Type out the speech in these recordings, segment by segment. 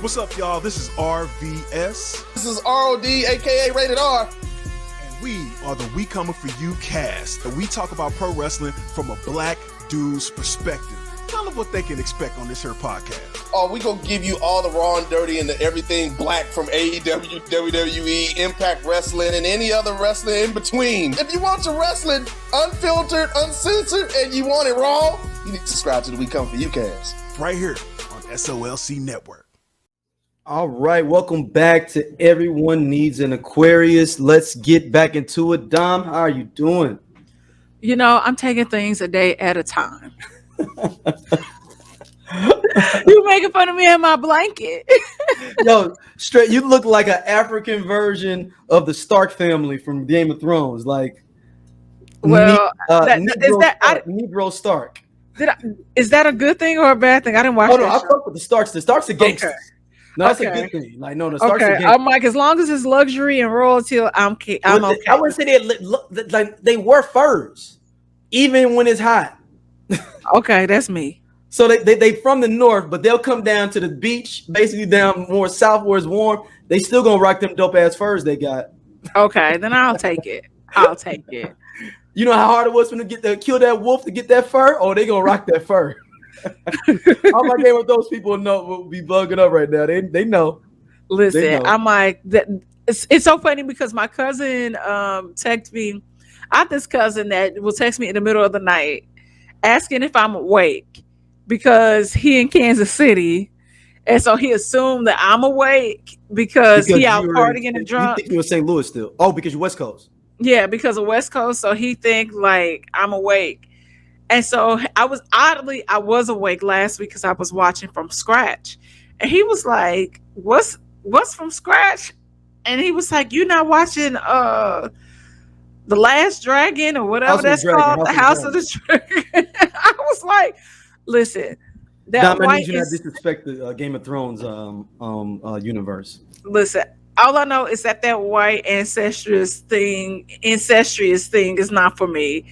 What's up, y'all? This is RVS. This is ROD, aka Rated R. And we are the We Coming For You cast. And we talk about pro wrestling from a black dude's perspective. Tell them what they can expect on this here podcast. Oh, we gonna give you all the raw and dirty and everything black from AEW, WWE, Impact Wrestling, and any other wrestling in between. If you want your wrestling unfiltered, uncensored, and you want it raw, you need to subscribe to the We Come For You cast. Right here on SOLC Network. All right, welcome back to Everyone Needs an Aquarius. Let's get back into it. Dom, how are you doing? You know, I'm taking things a day at a time. You making fun of me in my blanket. Yo, straight, you look like an African version of the Stark family from Game of Thrones. Like, well, Negro Stark. Is that a good thing or a bad thing? I didn't watch. Oh no, I fuck with the Starks. The Starks are gangsters. Okay. No, that's a good thing. Like, no, the Starks are gangsters. I'm like, as long as it's luxury and royalty, I'm okay. I wouldn't say they wear furs, even when it's hot. Okay, that's me. So they from the north, but they'll come down to the beach, basically down more south where it's warm. They still gonna rock them dope ass furs they got. Okay, then I'll take it. I'll take it. You know how hard it was for them to kill that wolf to get that fur? Oh, they gonna rock that fur. All my game with those people will be bugging up right now. They know. Listen, they know. I'm like that. It's so funny because my cousin texted me. I have this cousin that will text me in the middle of the night asking if I'm awake because he in Kansas City, and so he assumed that I'm awake because he out partying and drunk. You think you're in St. Louis still? Oh, because you're West Coast. Yeah, because of West Coast, so he think like I'm awake. And so I was awake last week because I was watching From Scratch. And he was like, What's From Scratch? And he was like, you not watching The Last Dragon or whatever that's called? The House of the Dragon. I was like, listen, that Dom, I white need you not disrespect the Game of Thrones universe. Listen, all I know is that white incestuous thing is not for me.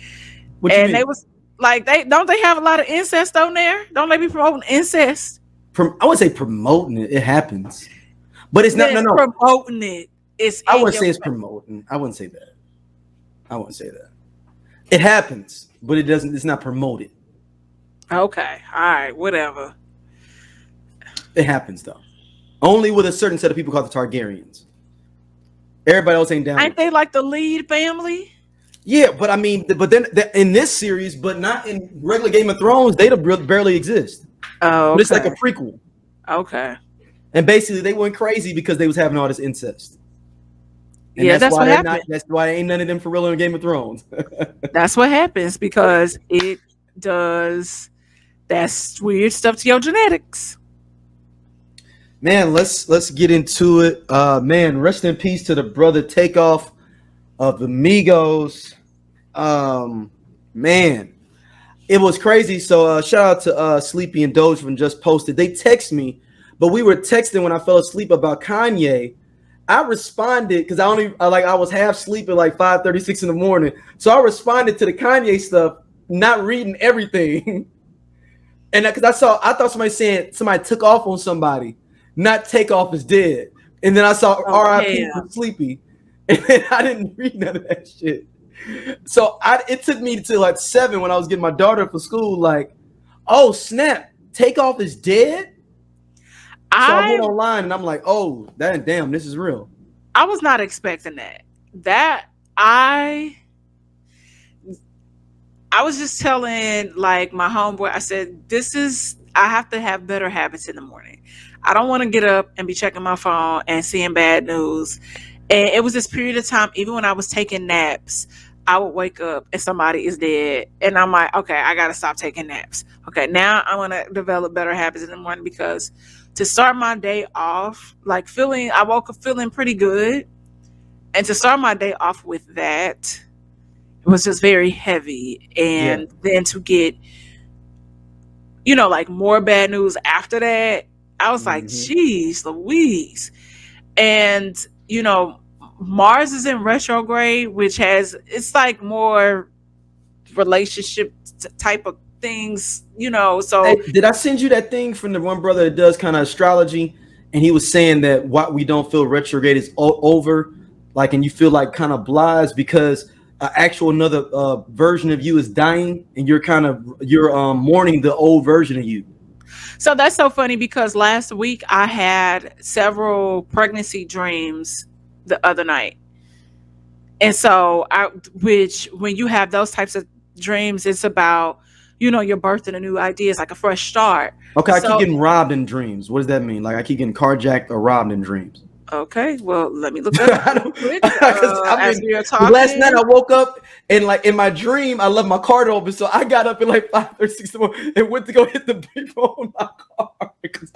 What you mean? They was like, they have a lot of incest on there? Don't they be promoting incest? I wouldn't say promoting it. It happens, but it's not. No. Promoting it. I wouldn't say it's promoting. I wouldn't say that. It happens, but it doesn't. It's not promoted. Okay. All right. Whatever. It happens though. Only with a certain set of people called the Targaryens. Everybody else ain't down. Ain't they like the lead family? Yeah, but I mean, but then in this series, but not in regular Game of Thrones, they barely exist. Oh, okay. But it's like a prequel. Okay. And basically, they went crazy because they was having all this incest. And yeah, that's what happened. That's why ain't none of them for real in Game of Thrones. That's what happens because it does that weird stuff to your genetics. Man, let's get into it. Man, rest in peace to the brother TakeOff of the Migos. Man, it was crazy. So shout out to Sleepy and Doge from Just Posted. They text me, but we were texting when I fell asleep about Kanye. I responded because I was half sleeping like 5:36 in the morning. So I responded to the Kanye stuff, not reading everything. And because I thought somebody saying somebody took off on somebody, not TakeOff is dead. And then I saw RIP from Sleepy. And then I didn't read none of that shit. So it took me to like 7 when I was getting my daughter for school. Like, oh snap, TakeOff is dead. So I went online and I'm like, oh, damn, this is real. I was not expecting that. I was just telling like my homeboy, I said, I have to have better habits in the morning. I don't want to get up and be checking my phone and seeing bad news. And it was this period of time, even when I was taking naps, I would wake up and somebody is dead. And I'm like, okay, I got to stop taking naps. Okay, now I want to develop better habits in the morning because to start my day off, I woke up feeling pretty good. And to start my day off with that, it was just very heavy. And then to get, like more bad news after that, I was like, geez, Louise. And, Mars is in retrograde, which it's like more relationship type of things, so. Hey, did I send you that thing from the one brother that does kind of astrology? and he was saying that what we don't feel retrograde is over, like, and you feel like kind of blah because actual another version of you is dying, and you're mourning the old version of you. So that's so funny because last week I had several pregnancy dreams the other night. And so which when you have those types of dreams, it's about, your birth and a new idea. It's like a fresh start. Okay, I keep getting robbed in dreams. What does that mean? Like I keep getting carjacked or robbed in dreams. Okay, well, let me look that up quick. As we are talking. Last night I woke up and like in my dream I left my car door open, so I got up at like 5:36 in the morning and went to go hit the people on my car because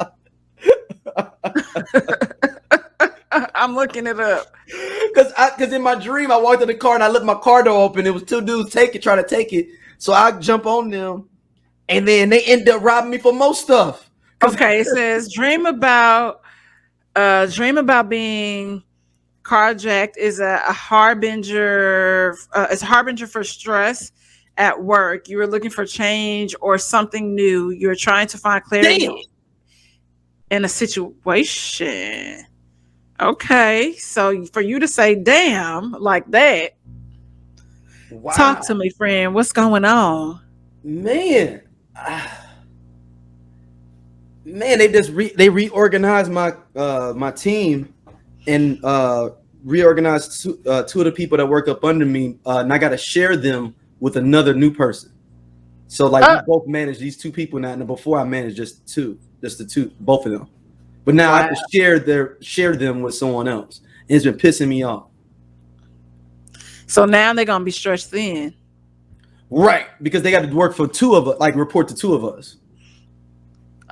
I'm looking it up because in my dream I walked in the car and I left my car door open. It was two dudes trying to take it, so I jump on them, and then they end up robbing me for most stuff. Okay, it says dream about being carjacked is a harbinger. It's a harbinger for stress at work. You are looking for change or something new. You're trying to find clarity in a situation. Okay, so for you to say "damn" like that, wow. Talk to me, friend. What's going on, man? Man, they just they reorganized my my team and reorganized two of the people that work up under me, and I got to share them with another new person. So like we both manage these two people now, and before I managed just the two, both of them. But now I have to share them with someone else, and it's been pissing me off. So now they're gonna be stretched thin, right? Because they got to work for two of us, like report to two of us.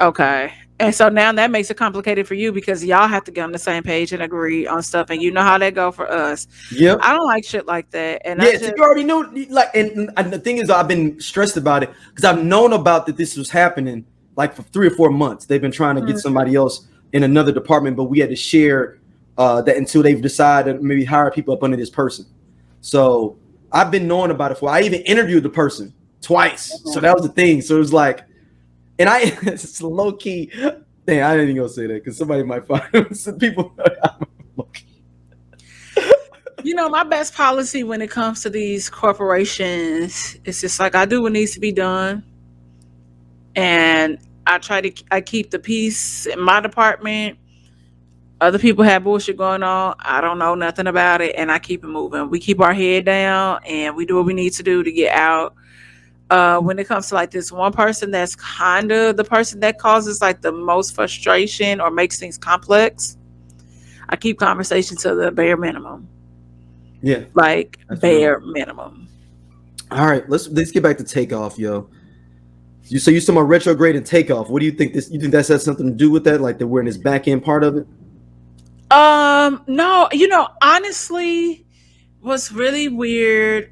Okay. And so now that makes it complicated for you because y'all have to get on the same page and agree on stuff, and you know how that go for us. Yep. I don't like shit like that. And you already knew. Like, and the thing is, I've been stressed about it because I've known about that this was happening like for 3 or 4 months. They've been trying to get somebody else in another department, but we had to share that until they've decided maybe hire people up under this person. So I've been knowing about it I even interviewed the person twice. So that was the thing. So it was like. And it's low key. Dang, I didn't even gonna say that because somebody might find some people. My best policy when it comes to these corporations is just like I do what needs to be done, and I keep the peace in my department. Other people have bullshit going on. I don't know nothing about it, and I keep it moving. We keep our head down, and we do what we need to do to get out. When it comes to like this one person that's kind of the person that causes like the most frustration or makes things complex, I keep conversation to the bare minimum. Yeah, like bare minimum. All right, let's get back to TakeOff, yo. You talking about retrograde and TakeOff. What do you think you think that has something to do with that? Like that we're in this back end part of it? No, honestly, what's really weird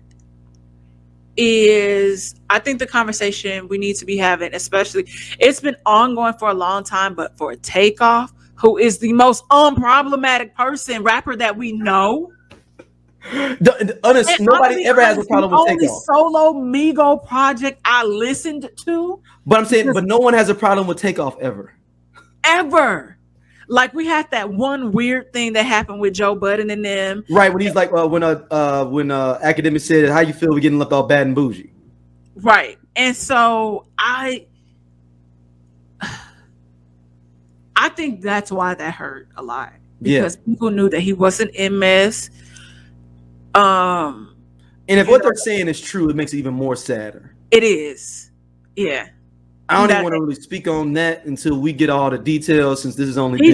is I think the conversation we need to be having, especially it's been ongoing for a long time, but for TakeOff, who is the most unproblematic rapper that we know. Nobody ever has a problem with TakeOff. Solo Migos project I listened to. But I'm saying, but no one has a problem with TakeOff ever. Ever. Like we had that one weird thing that happened with Joe Budden and them. Right, when he's like, when academic said, "How you feel we getting left all bad and bougie?" Right, and so I think that's why that hurt a lot because people knew that he wasn't in mess. And if what they're saying is true, it makes it even more sadder. It is, yeah. I don't even want to really speak on that until we get all the details, since this is only he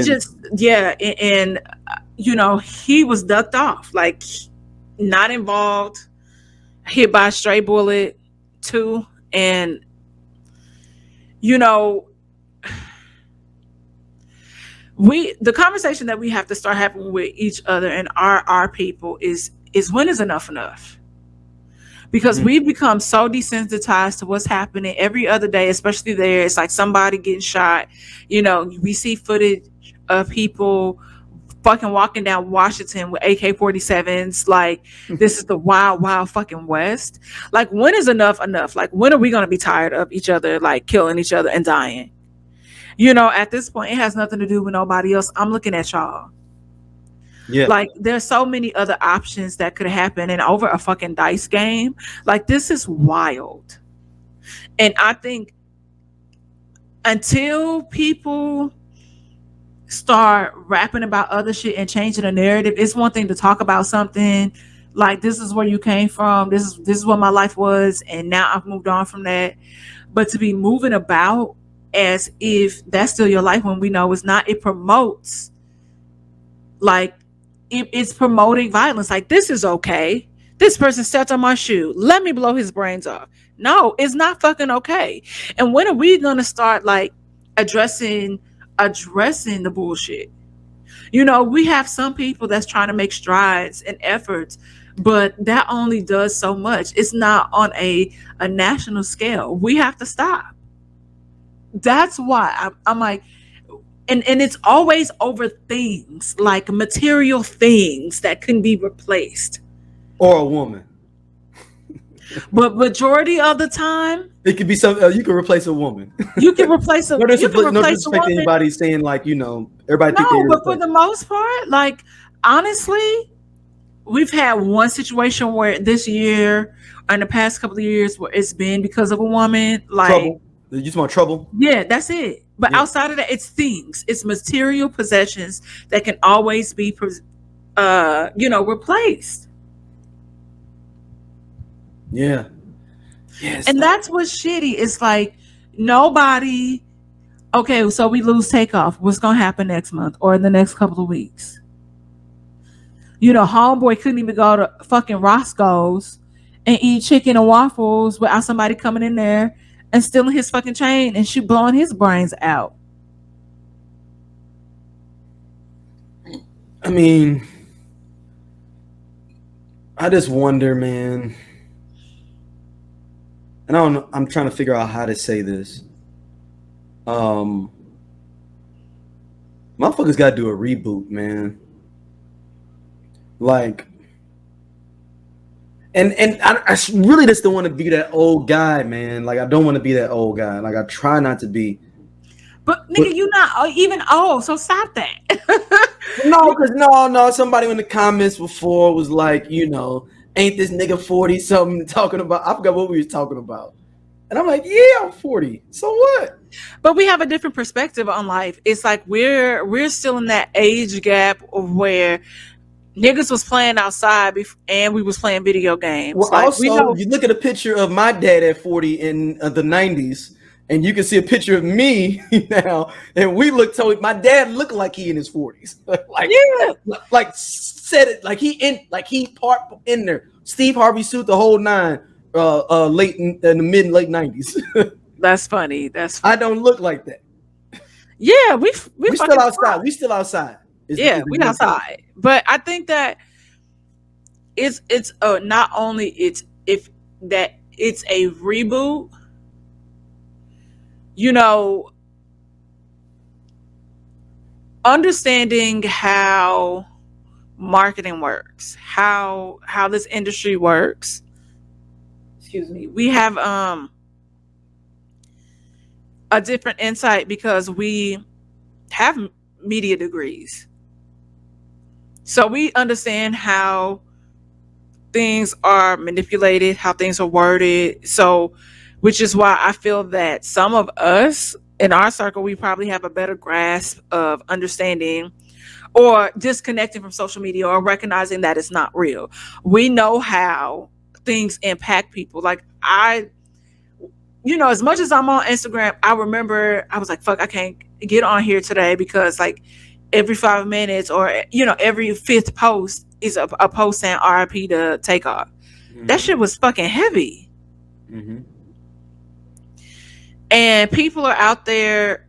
was ducked off, like not involved, hit by a stray bullet too, and the conversation that we have to start having with each other and our people is when is enough? Because we've become so desensitized to what's happening every other day, especially there. It's like somebody getting shot. We see footage of people fucking walking down Washington with AK-47s. Like, this is the wild, wild fucking West. Like, when is enough? Like, when are we going to be tired of each other, like, killing each other and dying? You know, at this point, it has nothing to do with nobody else. I'm looking at y'all. Yeah. Like, there's so many other options that could happen, and over a fucking dice game, like, this is wild. And I think until people start rapping about other shit and changing the narrative, it's one thing to talk about something like, this is where you came from, this is what my life was, and now I've moved on from that. But to be moving about as if that's still your life when we know it's not. It promotes, like, it's promoting violence. Like, this is okay. This person stepped on my shoe. Let me blow his brains off. No, it's not fucking okay. And when are we gonna start, like, addressing the bullshit? You know, we have some people that's trying to make strides and efforts, but that only does so much. It's not on a national scale. We have to stop. That's why I'm like, and it's always over things, like material things that can be replaced. Or a woman. But majority of the time, it could be some. You can replace a woman. You can replace a. No replace disrespect to anybody saying, like, you know, everybody. No, but for the most part, like, honestly, we've had one situation where this year, or in the past couple of years, where it's been because of a woman. Like, trouble. You just want trouble. Yeah, that's it. But outside of that, it's things. It's material possessions that can always be, replaced. Yeah. Yes. And that's what's shitty. It's like nobody. Okay, so we lose TakeOff. What's gonna happen next month or in the next couple of weeks? You know, homeboy couldn't even go to fucking Roscoe's and eat chicken and waffles without somebody coming in there and stealing his fucking chain and blowing his brains out. I mean, I just wonder, man. And I don't know, I'm trying to figure out how to say this. Motherfuckers gotta do a reboot, man. Like, and I really just don't want to be that old guy, man. Like, I don't want to be that old guy. Like, I try not to be. But nigga, you not even old, so stop that. No, because no. Somebody in the comments before was like, you know, ain't this nigga 40 something talking about? I forgot what we was talking about. And I'm like, yeah, I'm 40. So what? But we have a different perspective on life. It's like we're still in that age gap of where niggas was playing outside and we was playing video games. Well, like, also, you look at a picture of my dad at 40 in the 90s, and you can see a picture of me now, and we look totally. My dad looked like he in his 40s. like said it like he part in there. Steve Harvey suit, the whole nine. Late in the late 90s. That's funny. That's funny. I don't look like that. Yeah, we still outside. We still outside. We outside. But I think that it's not only it's a reboot. You know, understanding how marketing works, how this industry works. Excuse me. We have a different insight because we have media degrees. So we understand how things are manipulated, how things are worded. So, which is why I feel that some of us in our circle, we probably have a better grasp of understanding or disconnecting from social media or recognizing that it's not real. We know how things impact people. Like as much as I'm on Instagram, I remember I was like, fuck, I can't get on here today because like every 5 minutes or, every fifth post is a post saying RIP to TakeOff. Mm-hmm. That shit was fucking heavy. Mm-hmm. And people are out there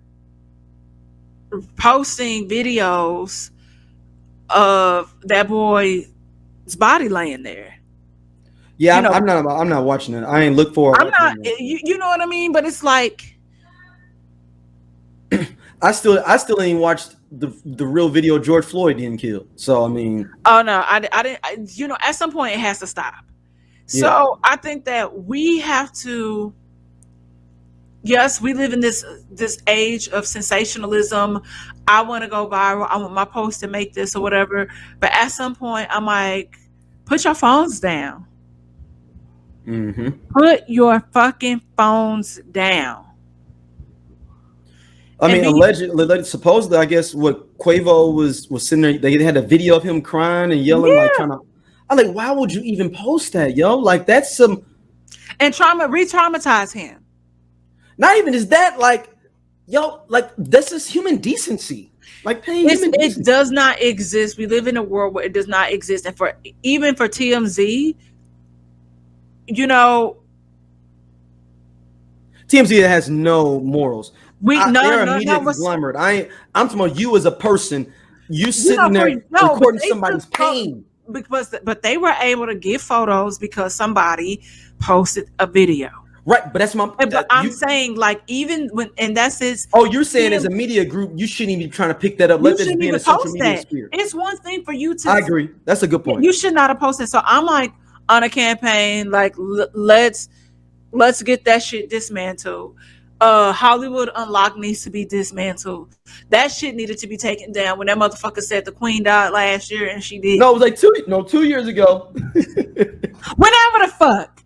posting videos of that boy's body laying there. Yeah, I'm not watching it. I ain't look for it. I'm not. You know what I mean? But it's like I still ain't watched the real video George Floyd getting killed. So I mean, oh no, I didn't. At some point it has to stop. So I think that we have to yes, we live in this age of sensationalism. I want to go viral. I want my post to make this or whatever. But at some point, I'm like, put your phones down. Mm-hmm. Put your fucking phones down. I And mean, then allegedly, supposedly, I guess what Quavo was sitting there. They had a video of him crying and yelling, like yeah, trying to. I'm like, why would you even post that, yo? Like that's some. and re-traumatize him. Not even is that like, yo, like this is human decency. Like paying human It decency. does not exist. We live in a world where it does not exist. And for even for TMZ, you know, TMZ has no morals. They're a media no. conglomerate. I'm talking about you as a person. You sitting know, there recording somebody's pain. But they were able to get photos because somebody posted a video. Right, but that's my. But I'm saying, like, even when, and that's it. Oh, you're saying as a media group, you shouldn't even be trying to pick that up. Let this be in a social media sphere. It's one thing for you to. I agree. That's a good point. You should not have posted. So I'm like on a campaign, like let's get that shit dismantled. Hollywood Unlocked needs to be dismantled. That shit needed to be taken down when that motherfucker said the Queen died last year, and she did. No, it was like 2 years ago. Whenever the fuck.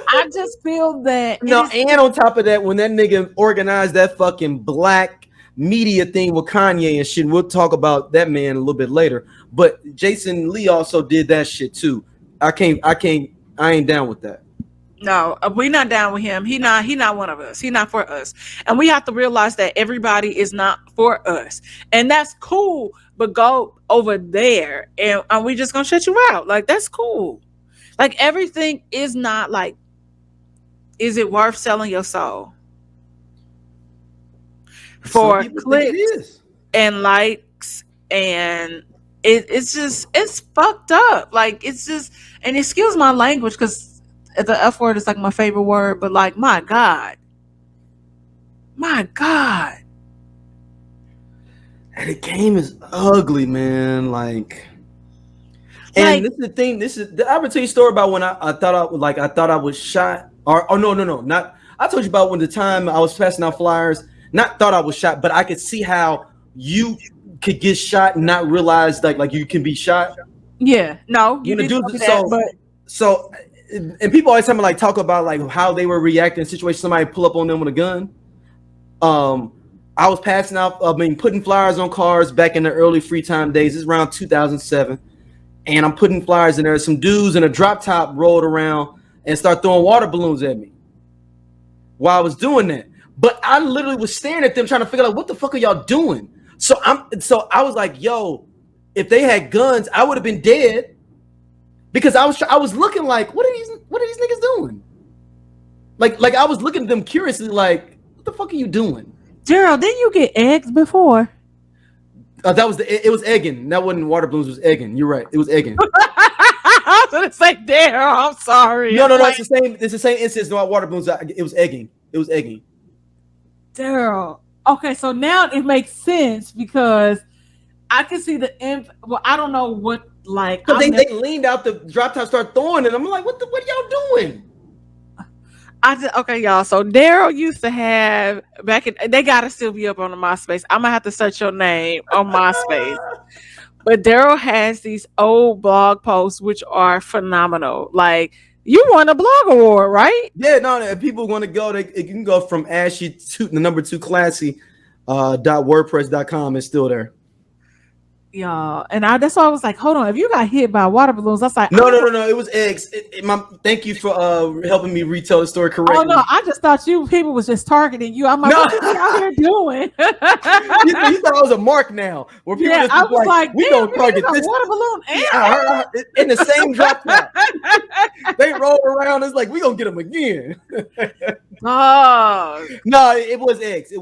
I just feel that. No, and on top of that, when that nigga organized that fucking black media thing with Kanye and shit, we'll talk about that man a little bit later. But Jason Lee also did that shit too. I ain't down with that. No, we're not down with him. He not one of us. He not for us. And we have to realize that everybody is not for us. And that's cool, but go over there and we just gonna shut you out. Like, that's cool. Like, everything is not like, is it worth selling your soul for clicks and likes? And it's fucked up. Like, it's just, and excuse my language, because the F word is like my favorite word, but like, my God. And the game is ugly, man. Like, and this is the thing. I would tell you a story about when I thought I was shot. Or no, not. I told you about when the time I was passing out flyers. Not thought I was shot, but I could see how you could get shot and not realize like you can be shot. Yeah, no, you didn't do that, so. And people always talk about like how they were reacting in situations. Somebody pull up on them with a gun. I was passing out. Putting flyers on cars back in the early free time days. It's around 2007, and I'm putting flyers in there. Some dudes in a drop top rolled around and start throwing water balloons at me while I was doing that. But I literally was staring at them, trying to figure out what the fuck are y'all doing. So I was like, yo, if they had guns, I would have been dead. Because I was looking like, what are these niggas doing? Like I was looking at them curiously, like, what the fuck are you doing? Gerald, didn't you get eggs before? It was egging. That wasn't water balloons, it was egging. You're right. It was egging. I was gonna say, Daryl, I'm sorry. No, it's the same instance. No water balloons. It was egging. Daryl. Okay, so now it makes sense because I can see well, I don't know what. Like, because they leaned out the drop top, start throwing it. I'm like, what are y'all doing? Okay, y'all. So Daryl used to have they gotta still be up on the MySpace. I'm gonna have to search your name on MySpace. But Daryl has these old blog posts which are phenomenal. Like, you won a blog award, right? Yeah, no. If people want to go, they can go from ashy to the number 2 classy .wordpress.com. It's still there. Y'all, and that's why I was like, hold on, if you got hit by water balloons, I was like, no, it was eggs. Thank you for helping me retell the story correctly. Oh no, I just thought people was just targeting you. I'm like, what are you out here doing? you thought I was a mark now, where people I was like, we gonna target this water balloon in the same drop top. They roll around. It's like, we gonna get them again. Oh no, it was eggs.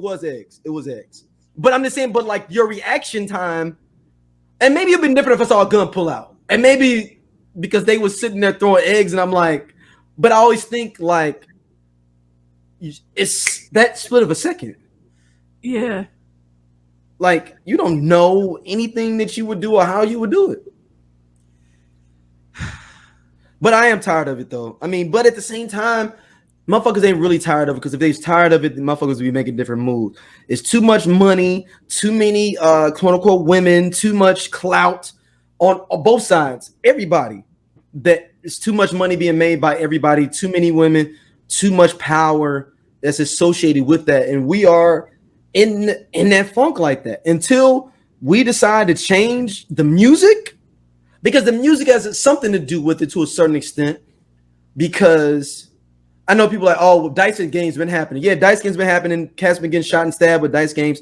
But I'm just saying, but like your reaction time. And maybe it'd been different if I saw a gun pull out. And maybe because they was sitting there throwing eggs, and I'm like, but I always think like it's that split of a second. Yeah. Like, you don't know anything that you would do or how you would do it. But I am tired of it though. I mean, but at the same time, Motherfuckers ain't really tired of it, because if they's tired of it, the motherfuckers would be making different moves. It's too much money, too many quote unquote women, too much clout on both sides. Everybody, that it's too much money being made by everybody, too many women, too much power that's associated with that. And we are in that funk like that until we decide to change the music, because the music has something to do with it to a certain extent. Because I know people are like, oh, well, dice games been happening. Yeah, dice games been happening. Cats been getting shot and stabbed with dice games,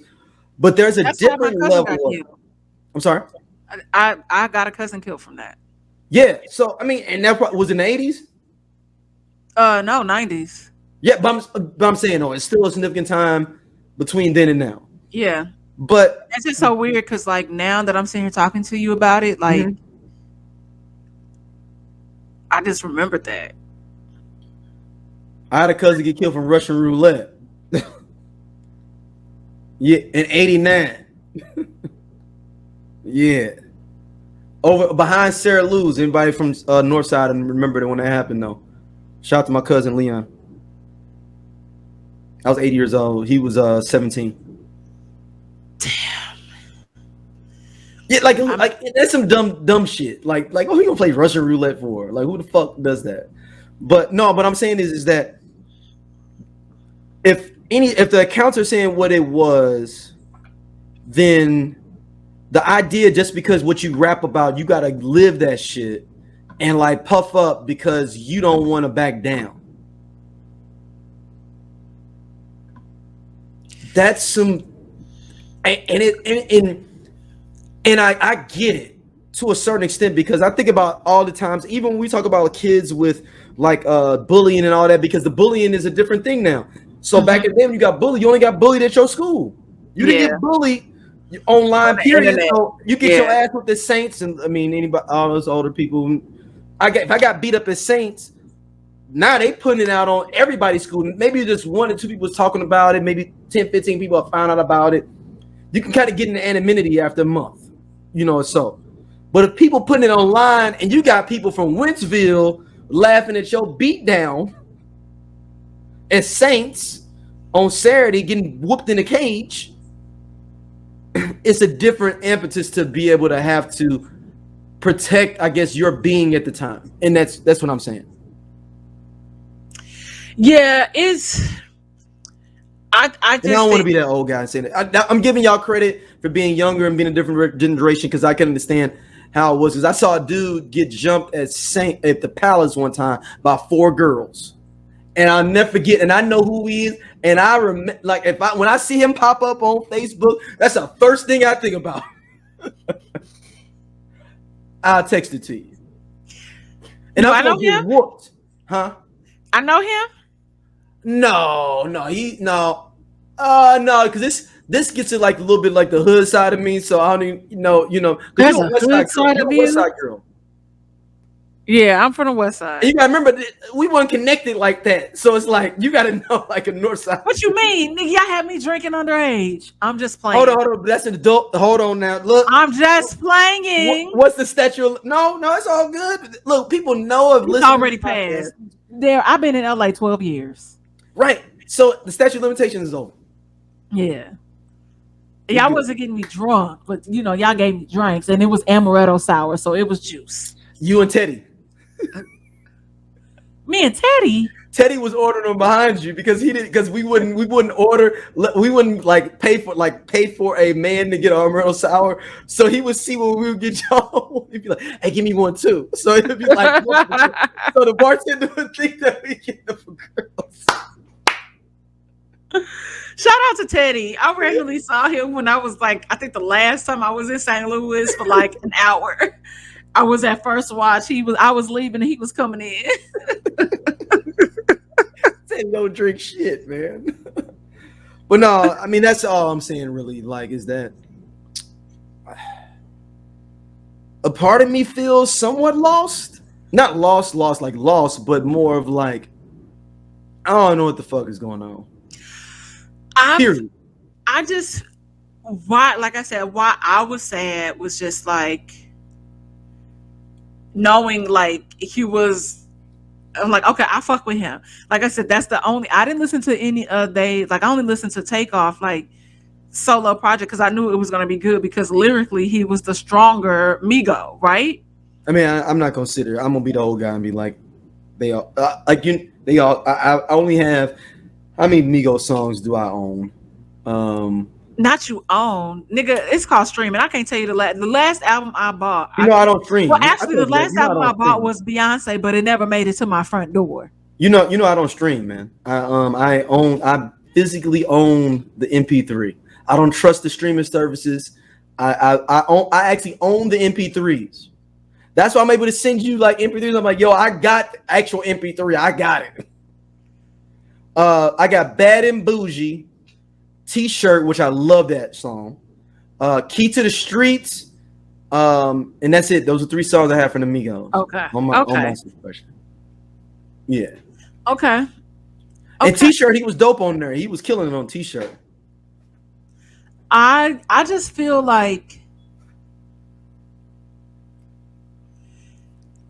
but there's a different level. I'm sorry. I got a cousin killed from that. Yeah, so I mean, and that was in the 80s. No, 90s. Yeah, but I'm saying, oh, it's still a significant time between then and now. Yeah, but it's just so weird because, like, now that I'm sitting here talking to you about it, like, I just remembered that. I had a cousin get killed from Russian roulette. Yeah, in '89. Yeah, over behind Sarah Lou's. Anybody from North Side and remember when that happened though? Shout out to my cousin Leon. I was 80 years old. He was 17. Damn. Yeah, like that's some dumb shit. Like, oh, who gonna play Russian roulette for? Like, who the fuck does that? But no, but I'm saying is that if the accounts are saying what it was, then the idea just because what you rap about, you gotta live that shit and like puff up because you don't want to back down. That's some, and I get it to a certain extent, because I think about all the times, even when we talk about kids with like bullying and all that, because the bullying is a different thing now. So back in then, you got bullied. You only got bullied at your school. You didn't get bullied online. Period. So you get your ass with the Saints, and I mean anybody, all those older people. If I got beat up as Saints, now they putting it out on everybody's school. Maybe just 1 or 2 people was talking about it. Maybe 10, 15 people have found out about it. You can kind of get into anonymity after a month, so. But if people putting it online and you got people from Wentzville laughing at your beatdown as Saints on Saturday getting whooped in a cage, it's a different impetus to be able to have to protect, I guess, your being at the time. And that's what I'm saying. Yeah, I don't want to be that old guy saying it. I'm giving y'all credit for being younger and being a different generation, because I can understand how it was. Because I saw a dude get jumped at the Palace one time by 4 girls, and I'll never forget. And I know who he is, and I remember, like, when I see him pop up on Facebook, that's the first thing I think about. I'll text it to you. And I know him. Whooped, huh? I know him. No, because this gets it like a little bit like the hood side of me. So I don't even know. There's a hood side of you. West Side girl. Yeah, I'm from the West Side. And you gotta remember we weren't connected like that, so it's like you gotta know like a North Side. What you mean, nigga? Y'all had me drinking underage. I'm just playing. Hold on. That's an adult. Hold on now. Look, I'm just playing. What's the statute? No, it's all good. Look, people know of. It's already passed. There, I've been in LA 12 years. Right. So the statute of limitations is over. Yeah. Y'all wasn't getting me drunk, but y'all gave me drinks, and it was amaretto sour, so it was juice. You and Teddy. Me and Teddy. Teddy was ordering them behind you because we wouldn't like pay for a man to get amaretto sour. So he would see what we would get y'all. He'd be like, "Hey, give me one too." So it'd be like, so the bartender would think that we get them for girls. Shout out to Teddy. I regularly saw him when I was like, I think the last time I was in St. Louis for like an hour. I was at First Watch. I was leaving and he was coming in. Say don't drink shit, man. But no, I mean that's all I'm saying really, like, is that a part of me feels somewhat lost. Not lost like lost, but more of like, I don't know what the fuck is going on. Period. Like I said, why I was sad was just like knowing like he was I'm like, okay, I fuck with him. Like I said, that's the only. I didn't listen to any they like. I only listened to TakeOff like solo project because I knew it was gonna be good because lyrically he was the stronger Migo, right? I mean, I'm not gonna sit there. I'm gonna be the old guy and be like, they all like you. They all. I only have. How many Migos songs do I own? Not you own, nigga. It's called streaming. I can't tell you the last album I bought. I don't stream. Well, actually, the last album I bought was Beyonce, but it never made it to my front door. You know, I don't stream, man. I physically own the MP3. I don't trust the streaming services. I actually own the MP3s. That's why I'm able to send you like MP3s. I'm like, yo, I got actual MP3. I got it. I got Bad and Bougie T-shirt, which I love that song. Key to the Streets. And that's it. Those are 3 songs I have from the Migos. Okay. On my question. Yeah. Okay. And T-shirt, he was dope on there. He was killing it on T-shirt. I just feel like,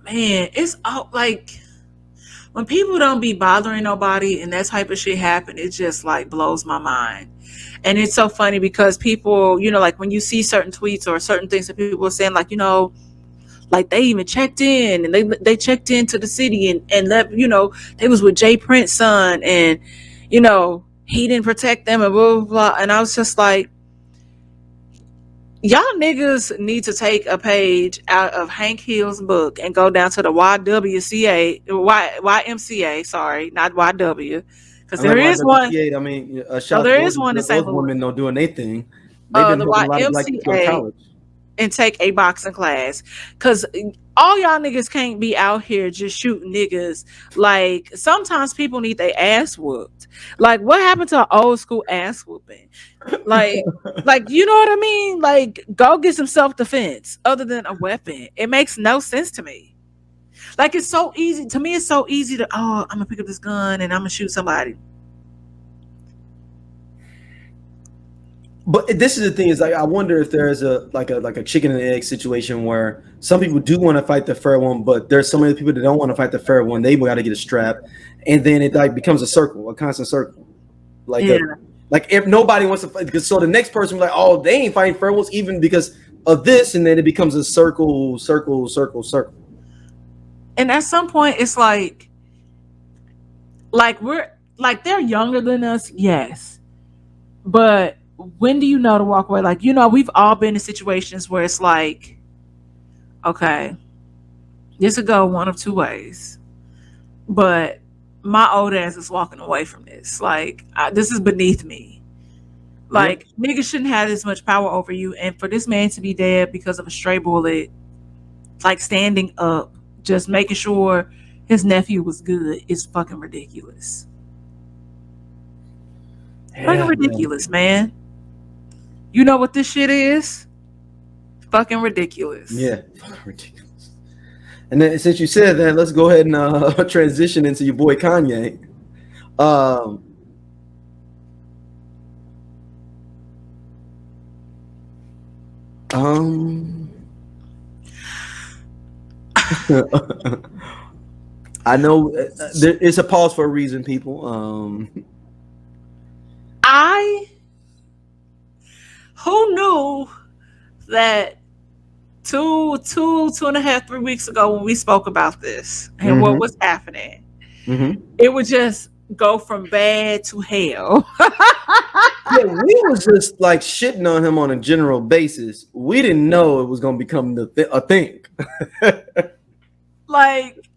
man, it's all like when people don't be bothering nobody and that type of shit happen, it just like blows my mind. And it's so funny because people, you know, like when you see certain tweets or certain things that people are saying, like, you know, like they even checked in and they checked into the city and let, you know, they was with Jay Prince's son and, you know, he didn't protect them and blah, blah, blah. And I was just like, y'all niggas need to take a page out of Hank Hill's book and go down to the YMCA, sorry, not YW. Because there is one. I mean, there is one in St. Louis. Women don't doing their thing. They've been the YMCA and take a boxing class. Because all y'all niggas can't be out here just shooting niggas. Like sometimes people need their ass whooped. Like what happened to an old school ass whooping? Like, you know what I mean? Like go get some self-defense other than a weapon. It makes no sense to me. Like it's so easy to me. It's so easy to I'm gonna pick up this gun and I'm gonna shoot somebody. But this is the thing: is like I wonder if there is a chicken and egg situation where some people do want to fight the fair one, but there's so many people that don't want to fight the fair one. They got to get a strap, and then it like becomes a constant circle. Like if nobody wants to fight, because so the next person like, oh, they ain't fighting fair ones even because of this, and then it becomes a circle. And at some point, it's like we're like they're younger than us, yes. But when do you know to walk away? Like, you know, we've all been in situations where it's like, okay, this could go one of 2 ways. But my old ass is walking away from this. Like, this is beneath me. Like, niggas shouldn't have this much power over you. And for this man to be dead because of a stray bullet, like standing up, just making sure his nephew was good is fucking ridiculous. Fucking ridiculous, man. You know what this shit is? Fucking ridiculous. Yeah, fucking ridiculous. And then since you said that, let's go ahead and transition into your boy Kanye. I know it's a pause for a reason, people. Who knew that 2.5, 3 weeks ago when we spoke about this and what was happening, it would just go from bad to hell. Yeah, we was just like shitting on him on a general basis. We didn't know it was going to become a thing. Like,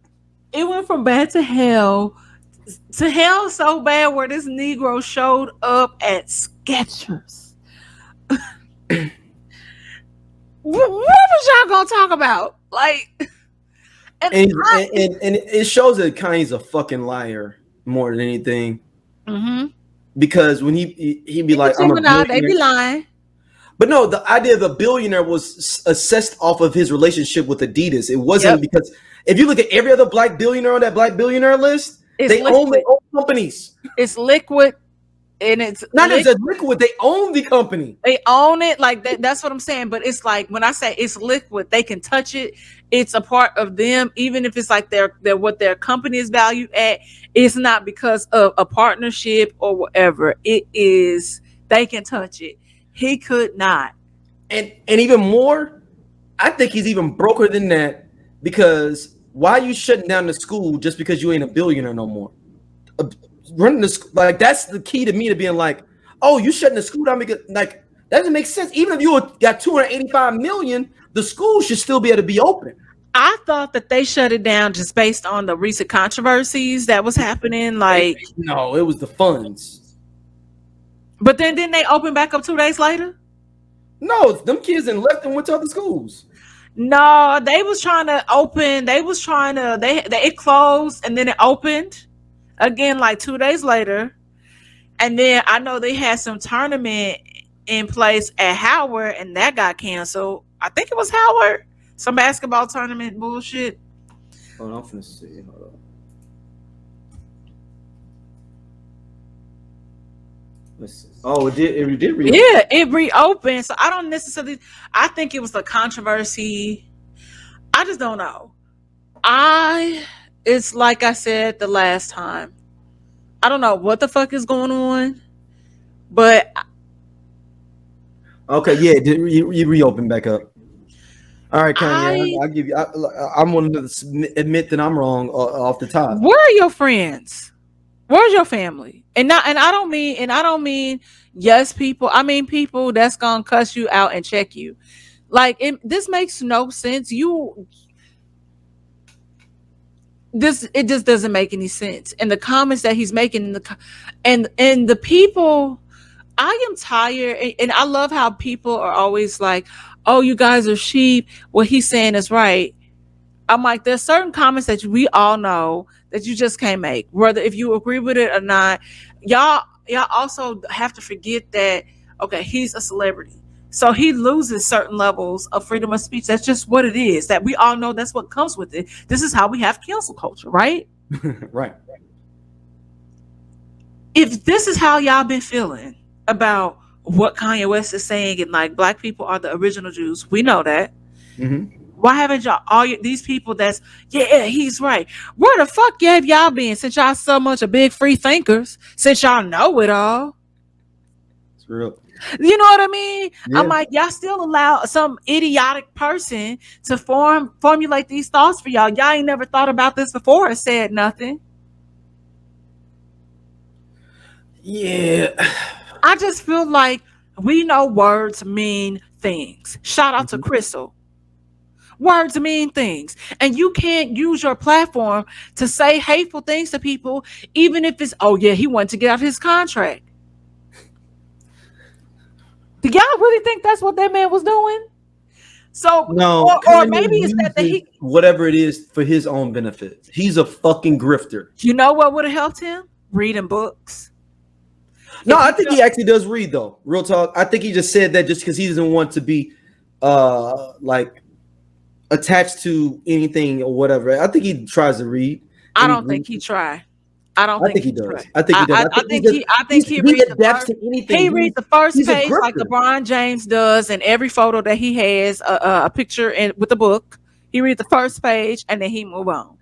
it went from bad to hell so bad where this Negro showed up at Skechers. What was y'all gonna talk about? Like, and it shows that Kanye's a fucking liar more than anything. Because when he'd be like, I'm a billionaire. They be lying. But no, the idea of a billionaire was assessed off of his relationship with Adidas. It wasn't because if you look at every other black billionaire on that black billionaire list, they own their own companies. It's liquid and it's not as liquid. They own the company. They own it. Like that's what I'm saying. But it's like when I say it's liquid, they can touch it. It's a part of them, even if it's like their what their company is valued at. It's not because of a partnership or whatever. It is they can touch it. He could not. And even more, I think he's even broker than that, because why are you shutting down the school just because you ain't a billionaire no more? Running the school, like, that's the key to me to being like, oh, you shutting the school down because, like, that doesn't make sense. Even if you got 285 million, the school should still be able to be open. I thought that they shut it down just based on the recent controversies that was happening. Like, no, it was the funds. But then didn't they open back up 2 days later? No, them kids and left and went to other schools. No, they was trying to open. They was trying to. It closed and then it opened again like 2 days later. And then I know they had some tournament in place at Howard, and that got canceled. I think it was Howard. Some basketball tournament bullshit. Hold on, I'm finna see. Hold on. Let's see. Oh, it did reopen. Yeah, it reopened. So I don't necessarily. I think it was the controversy. I just don't know. It's like I said the last time. I don't know what the fuck is going on, but okay, yeah, you reopened back up. All right, Kanye, I'll give you. I'm willing to admit that I'm wrong off the top. Where are your friends? Where's your family? And I don't mean yes people. I mean people that's gonna cuss you out and check you. Like this makes no sense. It just doesn't make any sense. And the comments that he's making and the people, I am tired. And I love how people are always like, oh, you guys are sheep. What he's saying is right. I'm like, there's certain comments that we all know that you just can't make, whether if you agree with it or not. Y'all also have to forget that, okay, he's a celebrity. So he loses certain levels of freedom of speech. That's just what it is. That we all know that's what comes with it. This is how we have cancel culture, right? Right. If this is how y'all been feeling about what Kanye West is saying and like black people are the original Jews, we know that. Mm-hmm. Why haven't y'all these people that's he's right? Where the fuck have y'all been since y'all so much of big free thinkers? Since y'all know it all. It's real. You know what I mean? Yeah. I'm like, y'all still allow some idiotic person to formulate these thoughts for y'all. Y'all ain't never thought about this before and said nothing. Yeah. I just feel like we know words mean things. Shout out to Crystal. Words mean things. And you can't use your platform to say hateful things to people, even if it's, oh yeah, he wanted to get out of his contract. Do y'all really think that's what that man was doing? So no, or maybe it's that he whatever it is for his own benefit. He's a fucking grifter. You know what would have helped him? Reading books. No, I think he actually does read though. Real talk. I think he just said that just because he doesn't want to be like attached to anything or whatever. I think he tries to read. I don't think he tries. I think he does. I think he does. I think he reads the first page like LeBron James does, and every photo that he has a picture with the book. He reads the first page and then he move on.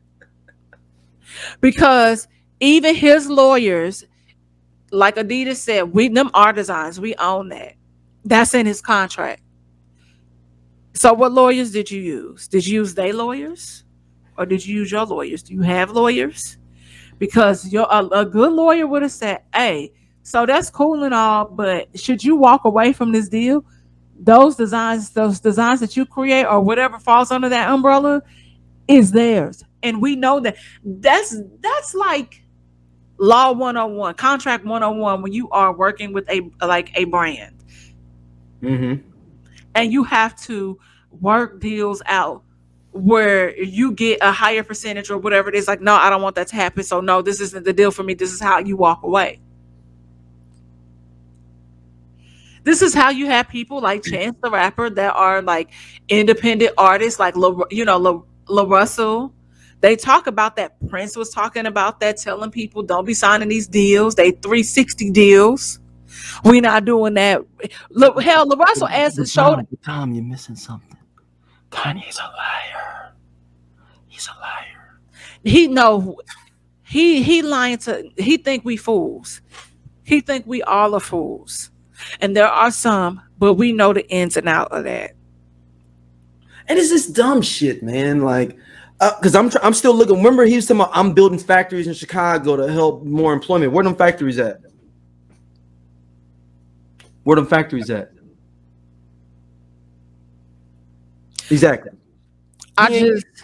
Because even his lawyers, like Adidas said, them artisans, we own that. That's in his contract. So what lawyers did you use? Did you use their lawyers? Or did you use your lawyers? Do you have lawyers? Because a good lawyer would have said, hey, so that's cool and all, but should you walk away from this deal? Those designs that you create or whatever falls under that umbrella is theirs. And we know that that's like law 101, contract 101 when you are working with a brand. Mm-hmm. And you have to work deals out where you get a higher percentage or whatever it is. Like, no, I don't want that to happen. So no, this isn't the deal for me. This is how you walk away. This is how you have people like Chance the Rapper that are like independent artists, like La Russell, They talk about that. Prince was talking about that, telling people don't be signing these deals. They 360 deals. We not doing that. Look, hell, LaRussell asked showed. Tom, you're missing something. Kanye's a liar. He's a liar. He lying to. He think we fools. He think we all are fools, and there are some, but we know the ins and out of that. And it's this dumb shit, man. Like, because I'm still looking. Remember, he was talking about I'm building factories in Chicago to help more employment. Where them factories at? Where them factories at? Exactly.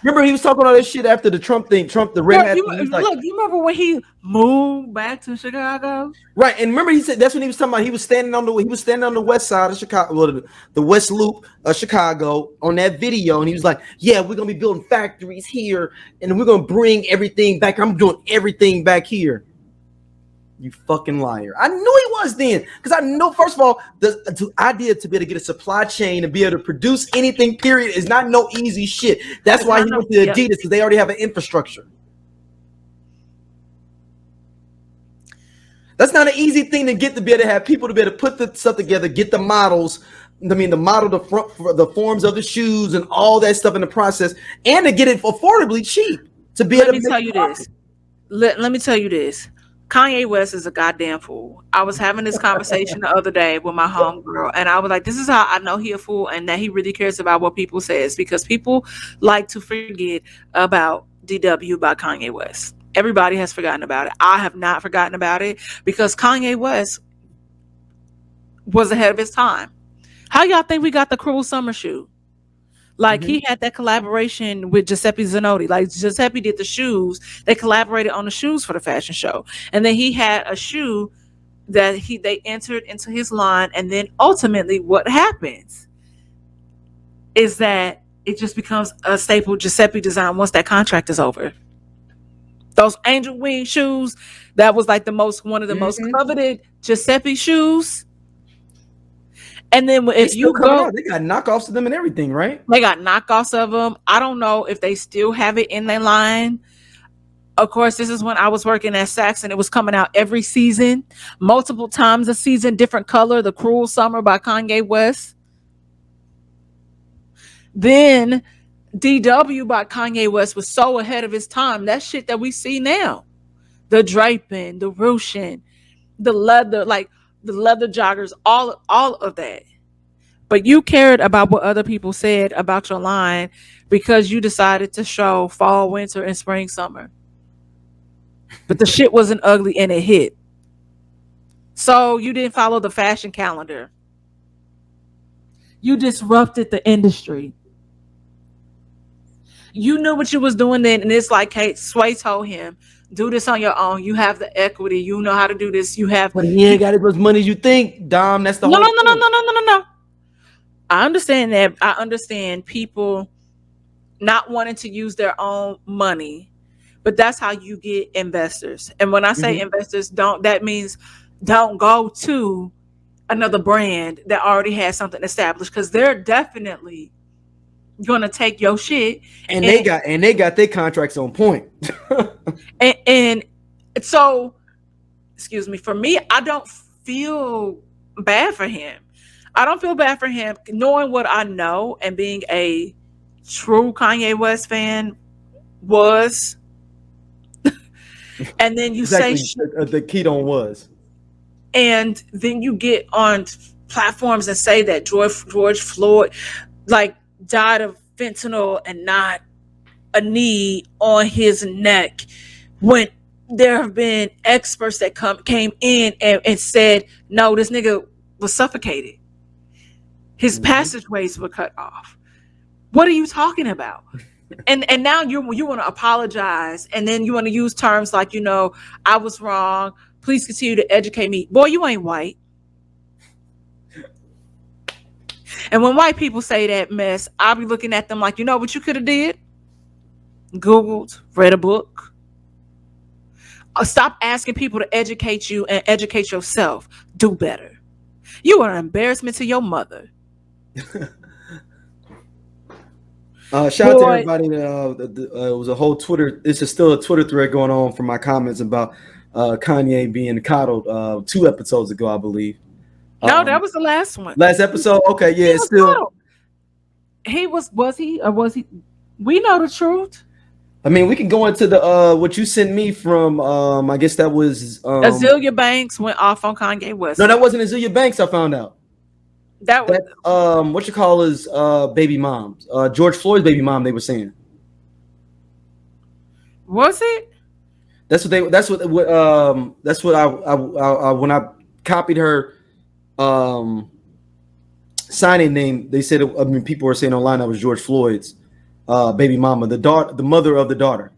Remember he was talking all this shit after the Trump thing. The red hat. You remember when he moved back to Chicago? Right, and remember he said that's when he was talking about. He was standing on the west side of Chicago, well, the West Loop of Chicago on that video, and he was like, "Yeah, we're gonna be building factories here, and we're gonna bring everything back. I'm doing everything back here." You fucking liar! I knew he was then, because I know, first of all, the idea to be able to get a supply chain and be able to produce anything, period, is not no easy shit. That's why he went to Adidas, because they already have an infrastructure. That's not an easy thing to get, to be able to have people to be able to put the stuff together, get the models. I mean, the model, the forms of the shoes, and all that stuff in the process, and to get it affordably cheap. To be able to tell you this. Let me tell you this. Kanye West is a goddamn fool. I was having this conversation the other day with my homegirl, and I was like, this is how I know he a fool and that he really cares about what people says, because people like to forget about DW by Kanye West. Everybody has forgotten about it. I have not forgotten about it, because Kanye West was ahead of his time. How y'all think we got the Cruel Summer shoe? Like, he had that collaboration with Giuseppe Zanotti. Like, Giuseppe did the shoes. They collaborated on the shoes for the fashion show. And then he had a shoe that they entered into his line. And then ultimately what happens is that it just becomes a staple Giuseppe design once that contract is over. Those angel wing shoes, that was like one of the most coveted Giuseppe shoes. And then if you go, they got knockoffs of them and everything, right? They got knockoffs of them. I don't know if they still have it in their line. Of course, this is when I was working at Saks, and it was coming out every season, multiple times a season, different color. The Cruel Summer by Kanye West. Then DW by Kanye West was so ahead of his time. That shit that we see now, the draping, the ruching, the leather, like the leather joggers, all of that. But you cared about what other people said about your line because you decided to show fall, winter, and spring, summer. But the shit wasn't ugly and it hit. So you didn't follow the fashion calendar. You disrupted the industry. You knew what you was doing then, and it's like Sway told him, do this on your own. You have the equity. You know how to do this. You have. But he ain't got as much money as you think, Dom. That's the whole thing. No. I understand that. I understand people not wanting to use their own money, but that's how you get investors. And when I say investors, that means don't go to another brand that already has something established, because they're definitely gonna take your shit, and they got their contracts on point. and so, excuse me, for me, I don't feel bad for him. I don't feel bad for him, knowing what I know and being a true Kanye West fan was. And then you exactly. say the keto was, and then you get on platforms and say that George Floyd, like, died of fentanyl and not a knee on his neck, when there have been experts that came in and said, no, this nigga was suffocated. His passageways were cut off. What are you talking about? And now you want to apologize, and then you want to use terms like, I was wrong. Please continue to educate me. Boy, you ain't white. And when white people say that mess, I'll be looking at them like, you know what you could have did? Googled, read a book. Stop asking people to educate you and educate yourself. Do better. You are an embarrassment to your mother. Shout out to Boy, everybody. It was a whole Twitter. This is still a Twitter thread going on from my comments about Kanye being coddled 2 episodes ago, I believe. no, that was the last one. Last episode. Okay, yeah, He it's was still. coddled. He was he or was he? We know the truth. I mean, we can go into the what you sent me from. I guess that was Azealia Banks went off on Kanye West. No, that wasn't Azealia Banks. I found out. That was What you call his baby mom, George Floyd's baby mom. They were saying. Was it? That's what I when I copied her signing name. They said people were saying online that was George Floyd's baby mama, the mother of the daughter.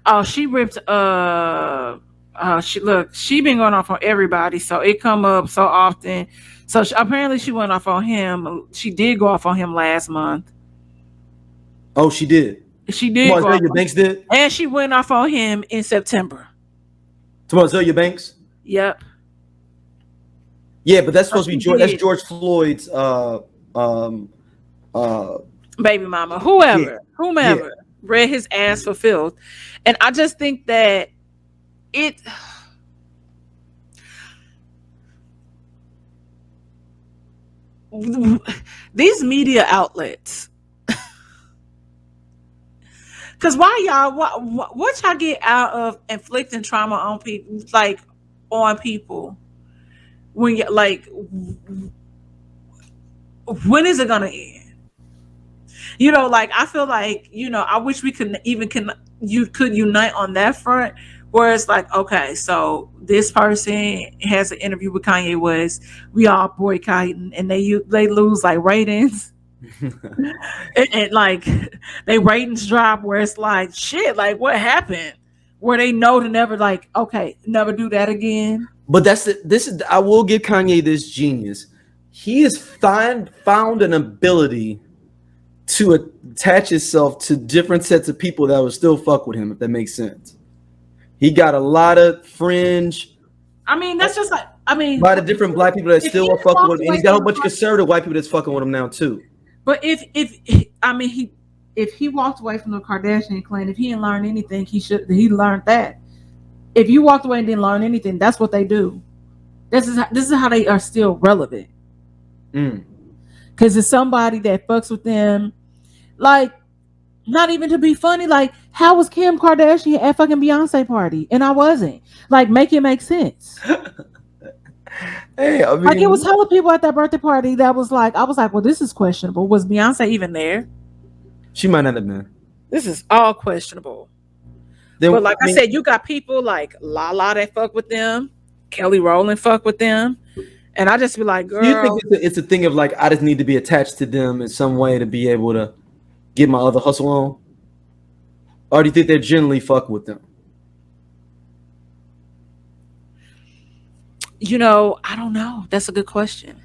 Oh, she ripped. She been going off on everybody, so it come up so often. So apparently she went off on him. She did go off on him last month. Oh, she did. She did. Azealia Banks did, and she went off on him in September. Azealia Banks. Yep. Yeah, but that's supposed to be that's George Floyd's baby mama, whomever read his ass for filth. And I just think that these media outlets, because why y'all what y'all get out of inflicting trauma on people, like on people, when you like, when is it gonna end? You know, like I feel like, you know, I wish we could unite on that front, where it's like, okay, so this person has an interview with Kanye West, we all boycotting, and they lose like ratings, and like they ratings drop, where it's like, shit, like what happened? Where they know to never, like, okay, never do that again. But I will give Kanye this genius. He has found an ability to attach himself to different sets of people that will still fuck with him, if that makes sense. He got a lot of fringe. I mean, that's just like, a lot of different black people that still fucking with him, and he's got a whole bunch of conservative white people that's fucking with him now too. But if he walked away from the Kardashian clan, if he didn't learn anything, he learned that. If you walked away and didn't learn anything, that's what they do. This is how they are still relevant. Because it's somebody that fucks with them, like, not even to be funny. Like, how was Kim Kardashian at fucking Beyonce party and I wasn't? Like, make it make sense. Hey, I mean, like, it was hella people at that birthday party that was like, I was like, well, this is questionable. Was Beyonce even there? She might not have been. This is all questionable. But like I said, you got people like Lala that fuck with them, Kelly Rowland fuck with them, and I just be like, girl. Do you think it's a thing of like, I just need to be attached to them in some way to be able to get my other hustle on? Or do you think they're generally fuck with them? You know, I don't know. That's a good question.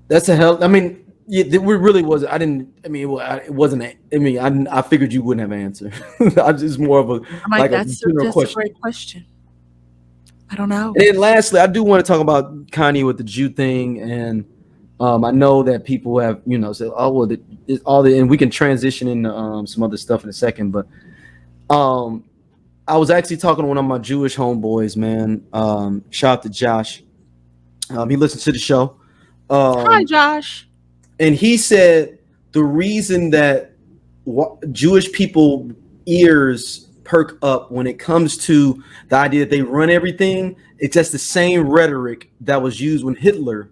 That's a hell. I mean, yeah, it really was. I didn't. I mean, it wasn't. I figured you wouldn't have an answer. I just more of a that's a great question. I don't know. And then lastly, I do want to talk about Kanye with the Jew thing, and I know that people have, said, oh well, it's all the, and we can transition into some other stuff in a second, but I was actually talking to one of my Jewish homeboys, man. Shout out to Josh. He listens to the show. Hi, Josh. And he said the reason that Jewish people ears perk up when it comes to the idea that they run everything, it's just the same rhetoric that was used when Hitler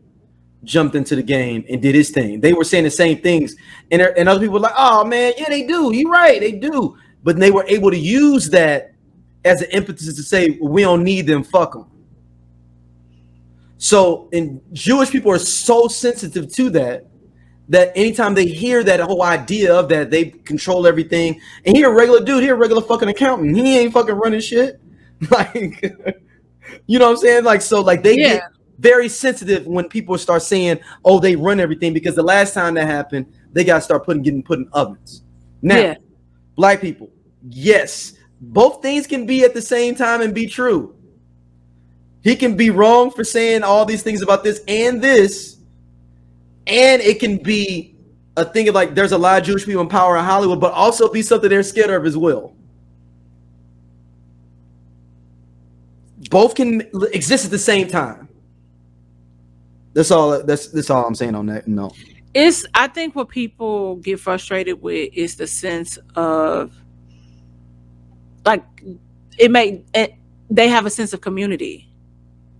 jumped into the game and did his thing. They were saying the same things, and other people were like, oh man, yeah, they do. You're right, they do. But they were able to use that as an impetus to say, we don't need them, fuck them. So, and Jewish people are so sensitive to that anytime they hear that whole idea of that, they control everything. And he a regular dude, he a regular fucking accountant. He ain't fucking running shit. Like, you know what I'm saying? Like, so like they get very sensitive when people start saying, oh, they run everything, because the last time that happened, they got to start getting put in ovens. Now, black people, yes, both things can be at the same time and be true. He can be wrong for saying all these things about this, and it can be a thing of like there's a lot of Jewish people in power in Hollywood, but also be something they're scared of as well. Both can exist at the same time. That's all. That's all I'm saying on that. No, I think what people get frustrated with is the sense of like they have a sense of community.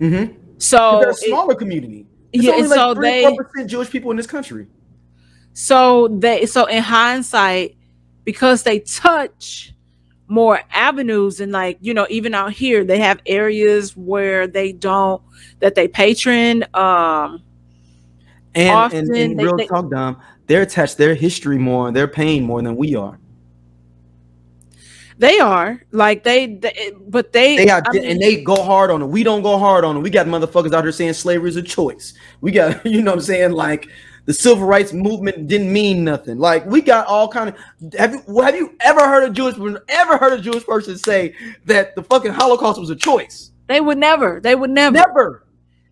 Mm-hmm. So they're a smaller community. It's yeah, only so like 3-4% Jewish people in this country. So in hindsight, because they touch more avenues and like, you know, even out here they have areas where they patron and real talk, Dom, they're attached to their history more, their pain more than we are. They are like they go hard on it. We don't go hard on it. We got motherfuckers out here saying slavery is a choice. We got, you know what I'm saying, like the civil rights movement didn't mean nothing. Like we got all kind of. Have you ever heard a Jewish person say that the fucking Holocaust was a choice? They would never. Never.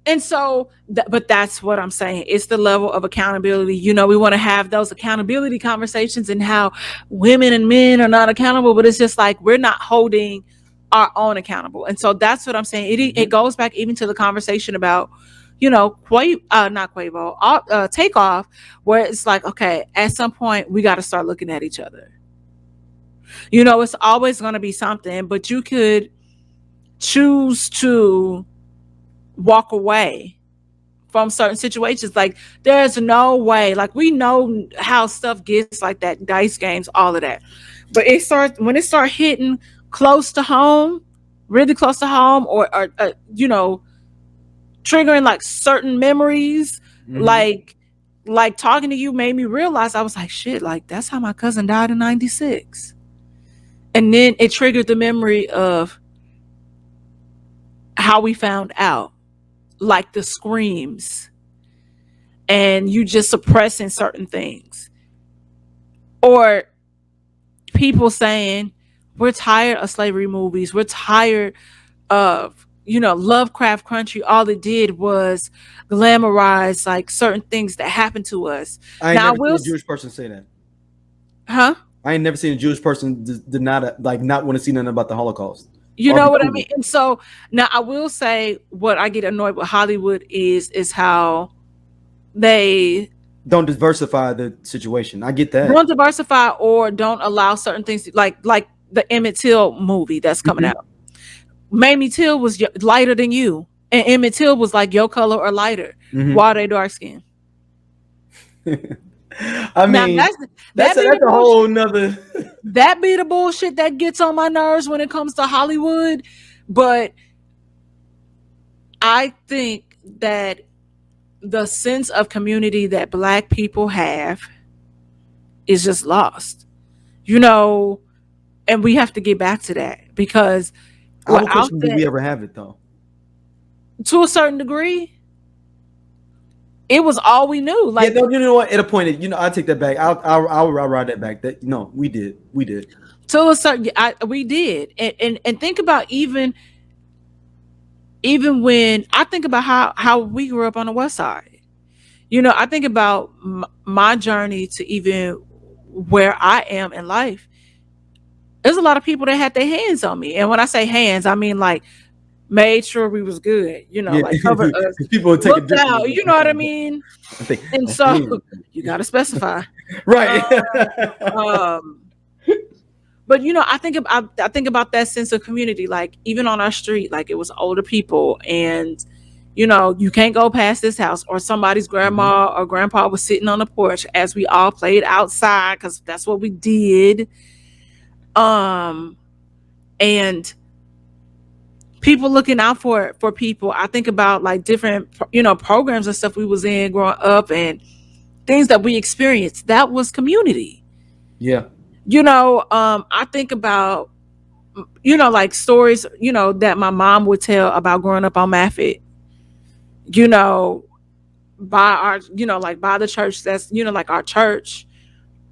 And so, but that's what I'm saying. It's the level of accountability. You know, we want to have those accountability conversations and how women and men are not accountable, but it's just like we're not holding our own accountable. And so that's what I'm saying. It goes back even to the conversation about, you know, TakeOff, where it's like, okay, at some point we got to start looking at each other. You know, it's always going to be something, but you could choose to walk away from certain situations. Like there's no way, like we know how stuff gets, like that, dice games, all of that, but when it starts hitting close to home, really close to home, or you know, triggering like certain memories. Like talking to you made me realize, I was like, shit, like that's how my cousin died in 96. And then it triggered the memory of how we found out, like the screams, and you just suppressing certain things, or people saying we're tired of slavery movies, we're tired of, you know, Lovecraft Country. All it did was glamorize like certain things that happened to us. I ain't never seen a Jewish person say that. Huh? I ain't never seen a Jewish person did not want to see nothing about the Holocaust. You know what I mean? And so now I will say what I get annoyed with Hollywood is how they don't diversify the situation. I get that. Don't diversify or don't allow certain things like the Emmett Till movie that's coming out. Mamie Till was lighter than you, and Emmett Till was like your color or lighter. Why are they dark skinned? I mean, that's a whole nother. That be the bullshit that gets on my nerves when it comes to Hollywood. But I think that the sense of community that Black people have is just lost, you know, and we have to get back to that, because did we ever have it though? To a certain degree. It was all we knew. Like, yeah, no, you know what? At a point, you know, I take that back. I'll ride that back. That no, we did. To a certain, we did, and think about even when I think about how we grew up on the West Side. You know, I think about my journey to even where I am in life. There's a lot of people that had their hands on me, and when I say hands, I mean like made sure we was good, you know, like covered us. People would take it out, you know what I mean? And so you got to specify, right? But you know, I think about that sense of community. Like even on our street, like it was older people, and you know, you can't go past this house, or somebody's grandma or grandpa was sitting on the porch as we all played outside, because that's what we did. And people looking out for people. I think about like different, you know, programs and stuff we was in growing up and things that we experienced. That was community. Yeah. You know, I think about, you know, like stories, you know, that my mom would tell about growing up on Maffitt, you know, by our, you know, like by the church that's, you know, like our church,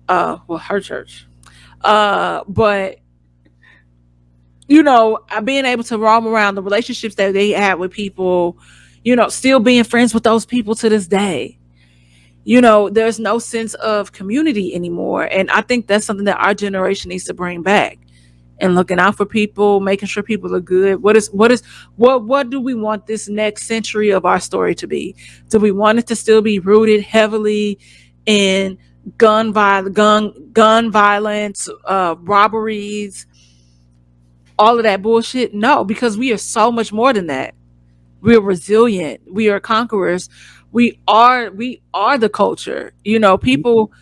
well, her church. But you know, being able to roam around, the relationships that they had with people, you know, still being friends with those people to this day. There's no sense of community anymore. And I think that's something that our generation needs to bring back. And looking out for people, making sure people are good. What do we want this next century of our story to be? Do we want it to still be rooted heavily in gun violence, robberies, all of that bullshit? No, because we are so much more than that. We're resilient. We are conquerors. We are the culture. People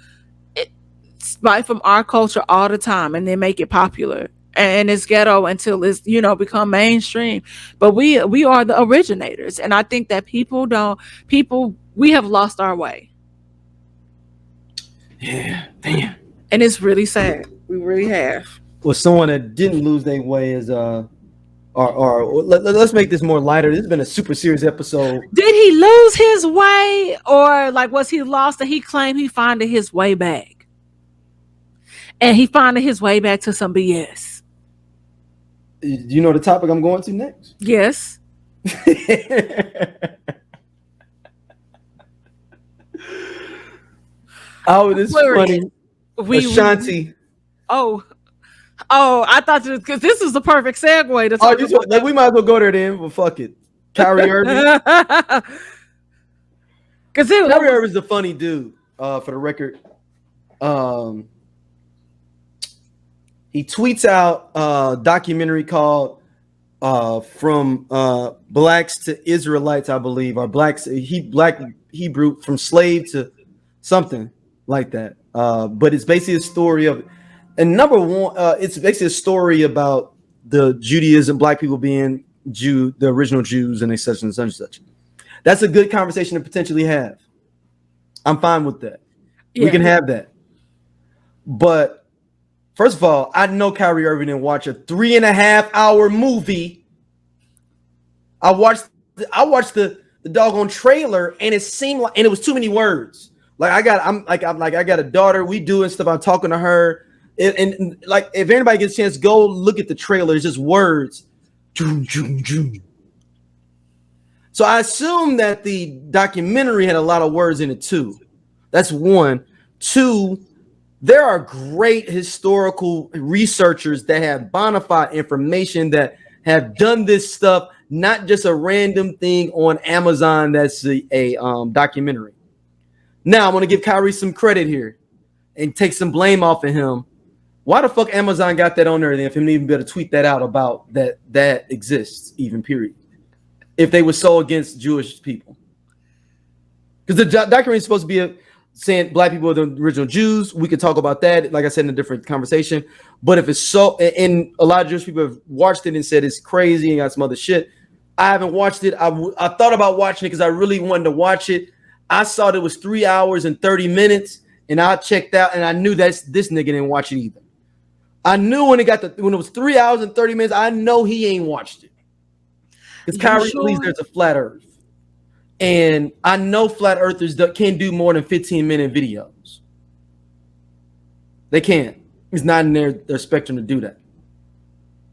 spy from our culture all the time, and they make it popular. And it's ghetto until it's become mainstream. But we are the originators, and I think that we have lost our way. Yeah, damn. And it's really sad. We really have. Well, someone that didn't lose their way is let's make this more lighter. This has been a super serious episode. Did he lose his way, or was he lost and he claimed he found his way back? And he found his way back to some BS. Do you know the topic I'm going to next? Yes. Oh, this is funny. Ashanti. Oh, I thought because this was the perfect segue to talk about. We might as well go there then. But fuck it, Kyrie Irving. Because Kyrie Irving's a funny dude. For the record, he tweets out a documentary called "From Blacks to Israelites," I believe, or Black Hebrew from slave to something like that. But it's basically a story of, and number one, it's basically a story about the Judaism, Black people being the original Jews, and such and such and such. That's a good conversation to potentially have. I'm fine with that. Yeah. We can have that. But first of all, I know Kyrie Irving didn't watch a 3.5-hour movie. I watched the doggone trailer, and it seemed like, and it was too many words. I got a daughter. We doing stuff. I'm talking to her, and if anybody gets a chance, go look at the trailer. It's just words. So I assume that the documentary had a lot of words in it too. That's one. Two, there are great historical researchers that have bona fide information that have done this stuff, not just a random thing on Amazon that's a documentary. Now, I'm going to give Kyrie some credit here and take some blame off of him. Why the fuck Amazon got that on there then if him even be able to tweet that out about that exists, even, period? If they were so against Jewish people. Because the documentary is supposed to be saying Black people are the original Jews. We could talk about that, like I said, in a different conversation. But if it's so, and a lot of Jewish people have watched it and said it's crazy and got some other shit. I haven't watched it. I thought about watching it because I really wanted to watch it. I saw that it was 3 hours and 30 minutes, and I checked out, and I knew this nigga didn't watch it either. I knew when it was 3 hours and 30 minutes, I know he ain't watched it. Because Kyrie believes there's a flat earth. And I know flat earthers can't do more than 15-minute videos. They can't. It's not in their spectrum to do that.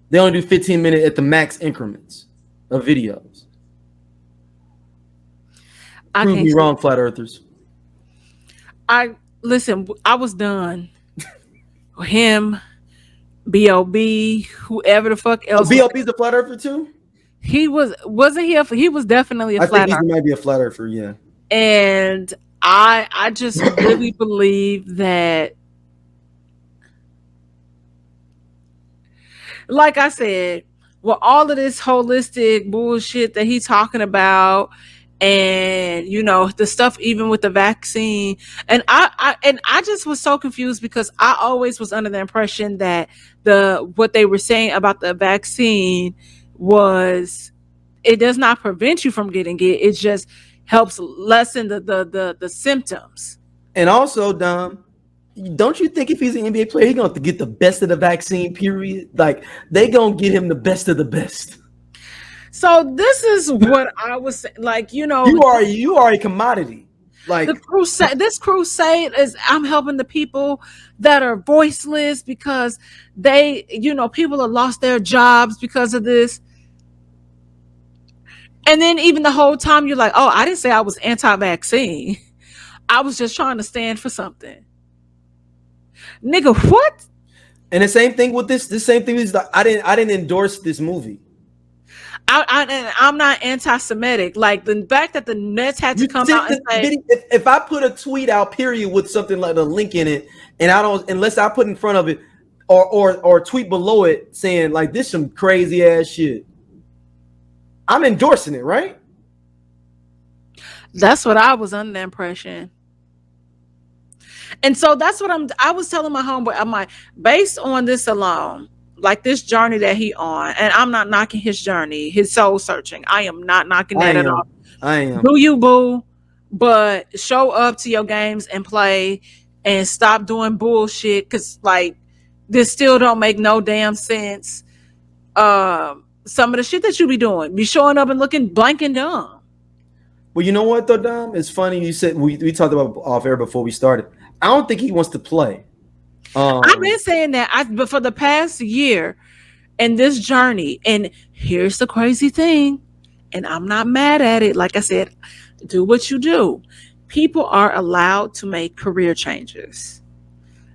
They only do 15-minute at the max increments of videos. Prove me wrong, flat earthers. I was done. Him, B.O.B., whoever the fuck else. B.O.B.'s a flat earther too? He wasn't he? He was definitely a flat earther. He might be a flat earther, yeah. And I just really believe that, like I said, with all of this holistic bullshit that he's talking about, and the stuff even with the vaccine, and I just was so confused because I always was under the impression that what they were saying about the vaccine was it does not prevent you from getting it. It just helps lessen the symptoms. And also, Dom, don't you think if he's an NBA player, he's going to have to get the best of the vaccine, period? Like, they going to get him the best of the best. So this is what I was like, you are a commodity. Like this crusade is, I'm helping the people that are voiceless because they, people have lost their jobs because of this. And then even the whole time you're like, oh, I didn't say I was anti-vaccine. I was just trying to stand for something. Nigga, what? And the same thing with this. The same thing is that I didn't endorse this movie. I'm not anti-Semitic. Like the fact that the Nets had to come out and say, if I put a tweet out, period, with something like a link in it, and I don't, unless I put in front of it or tweet below it saying like this some crazy ass shit, I'm endorsing it, right? That's what I was under the impression. And so that's what I was telling my homeboy. I'm like, based on this alone, like this journey that he on, and I'm not knocking his journey, his soul searching. I am not knocking that at all. I am. Do you, boo? But show up to your games and play, and stop doing bullshit, because like this still don't make no damn sense. Some of the shit that you be doing, be showing up and looking blank and dumb. Well, you know what though, Dom? It's funny you said we talked about off air before we started. I don't think he wants to play. I've been saying that, but for the past year and this journey, and here's the crazy thing, and I'm not mad at it. Like I said, do what you do. People are allowed to make career changes.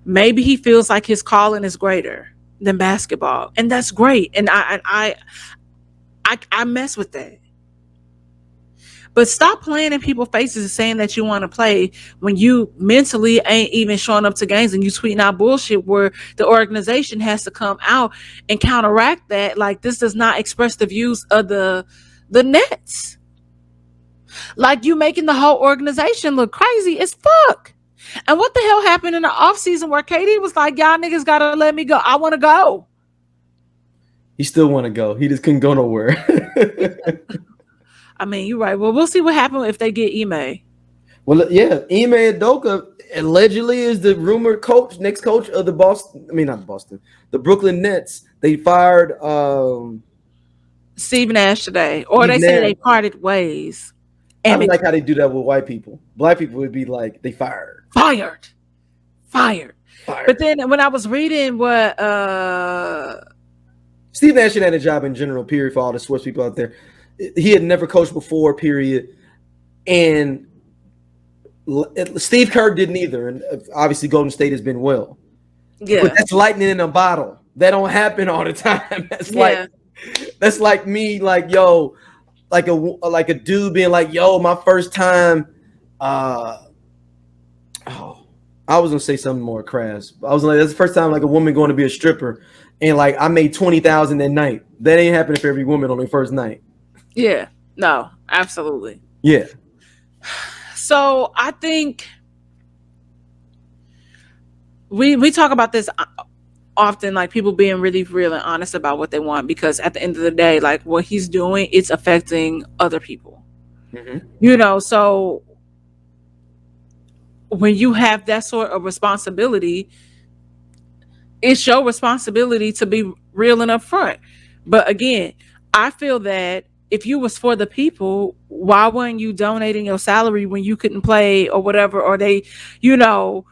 Maybe he feels like his calling is greater than basketball, and that's great. And I mess with that. But stop playing in people's faces and saying that you want to play when you mentally ain't even showing up to games, and you tweeting out bullshit where the organization has to come out and counteract that. Like, this does not express the views of the Nets. Like, you making the whole organization look crazy as fuck. And what the hell happened in the offseason where KD was like, y'all niggas got to let me go. I want to go. He still want to go. He just couldn't go nowhere. I mean, you're right. Well, we'll see what happens if they get Ime. Well, yeah, Ime Udoka allegedly is the rumored next coach of the the Brooklyn Nets. They fired Steve Nash today, or they say they parted ways. I don't like how they do that with white people. Black people would be like, they fired. But then when I was reading what Steve Nash had a job in general, period, for all the sports people out there. He had never coached before, period. And Steve Kerr didn't either. And obviously Golden State has been well. Yeah. But that's lightning in a bottle. That don't happen all the time. That's like me, like, yo, like a dude being like, yo, my first time, I was gonna say something more crass. I was like, that's the first time like a woman going to be a stripper, and like I made $20,000 that night. That ain't happening for every woman on their first night. Yeah, no, absolutely. Yeah. So I think we talk about this often, like people being really real and honest about what they want, because at the end of the day, like what he's doing, it's affecting other people. Mm-hmm. You know, so when you have that sort of responsibility, it's your responsibility to be real and upfront. But again, I feel that if you was for the people, why weren't you donating your salary when you couldn't play or whatever, or they, you know,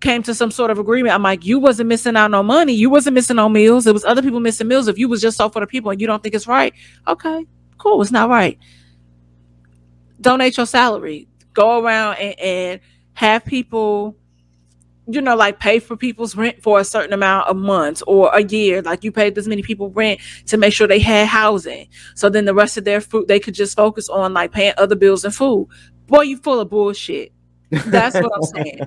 came to some sort of agreement? I'm like, you wasn't missing out no money. You wasn't missing no meals. It was other people missing meals. If you was just so for the people and you don't think it's right, okay, cool. It's not right. Donate your salary. Go around and have people, you know, like pay for people's rent for a certain amount of months or a year. Like you paid this many people rent to make sure they had housing. So then the rest of their food, they could just focus on like paying other bills and food. Boy, you full of bullshit. That's what I'm saying.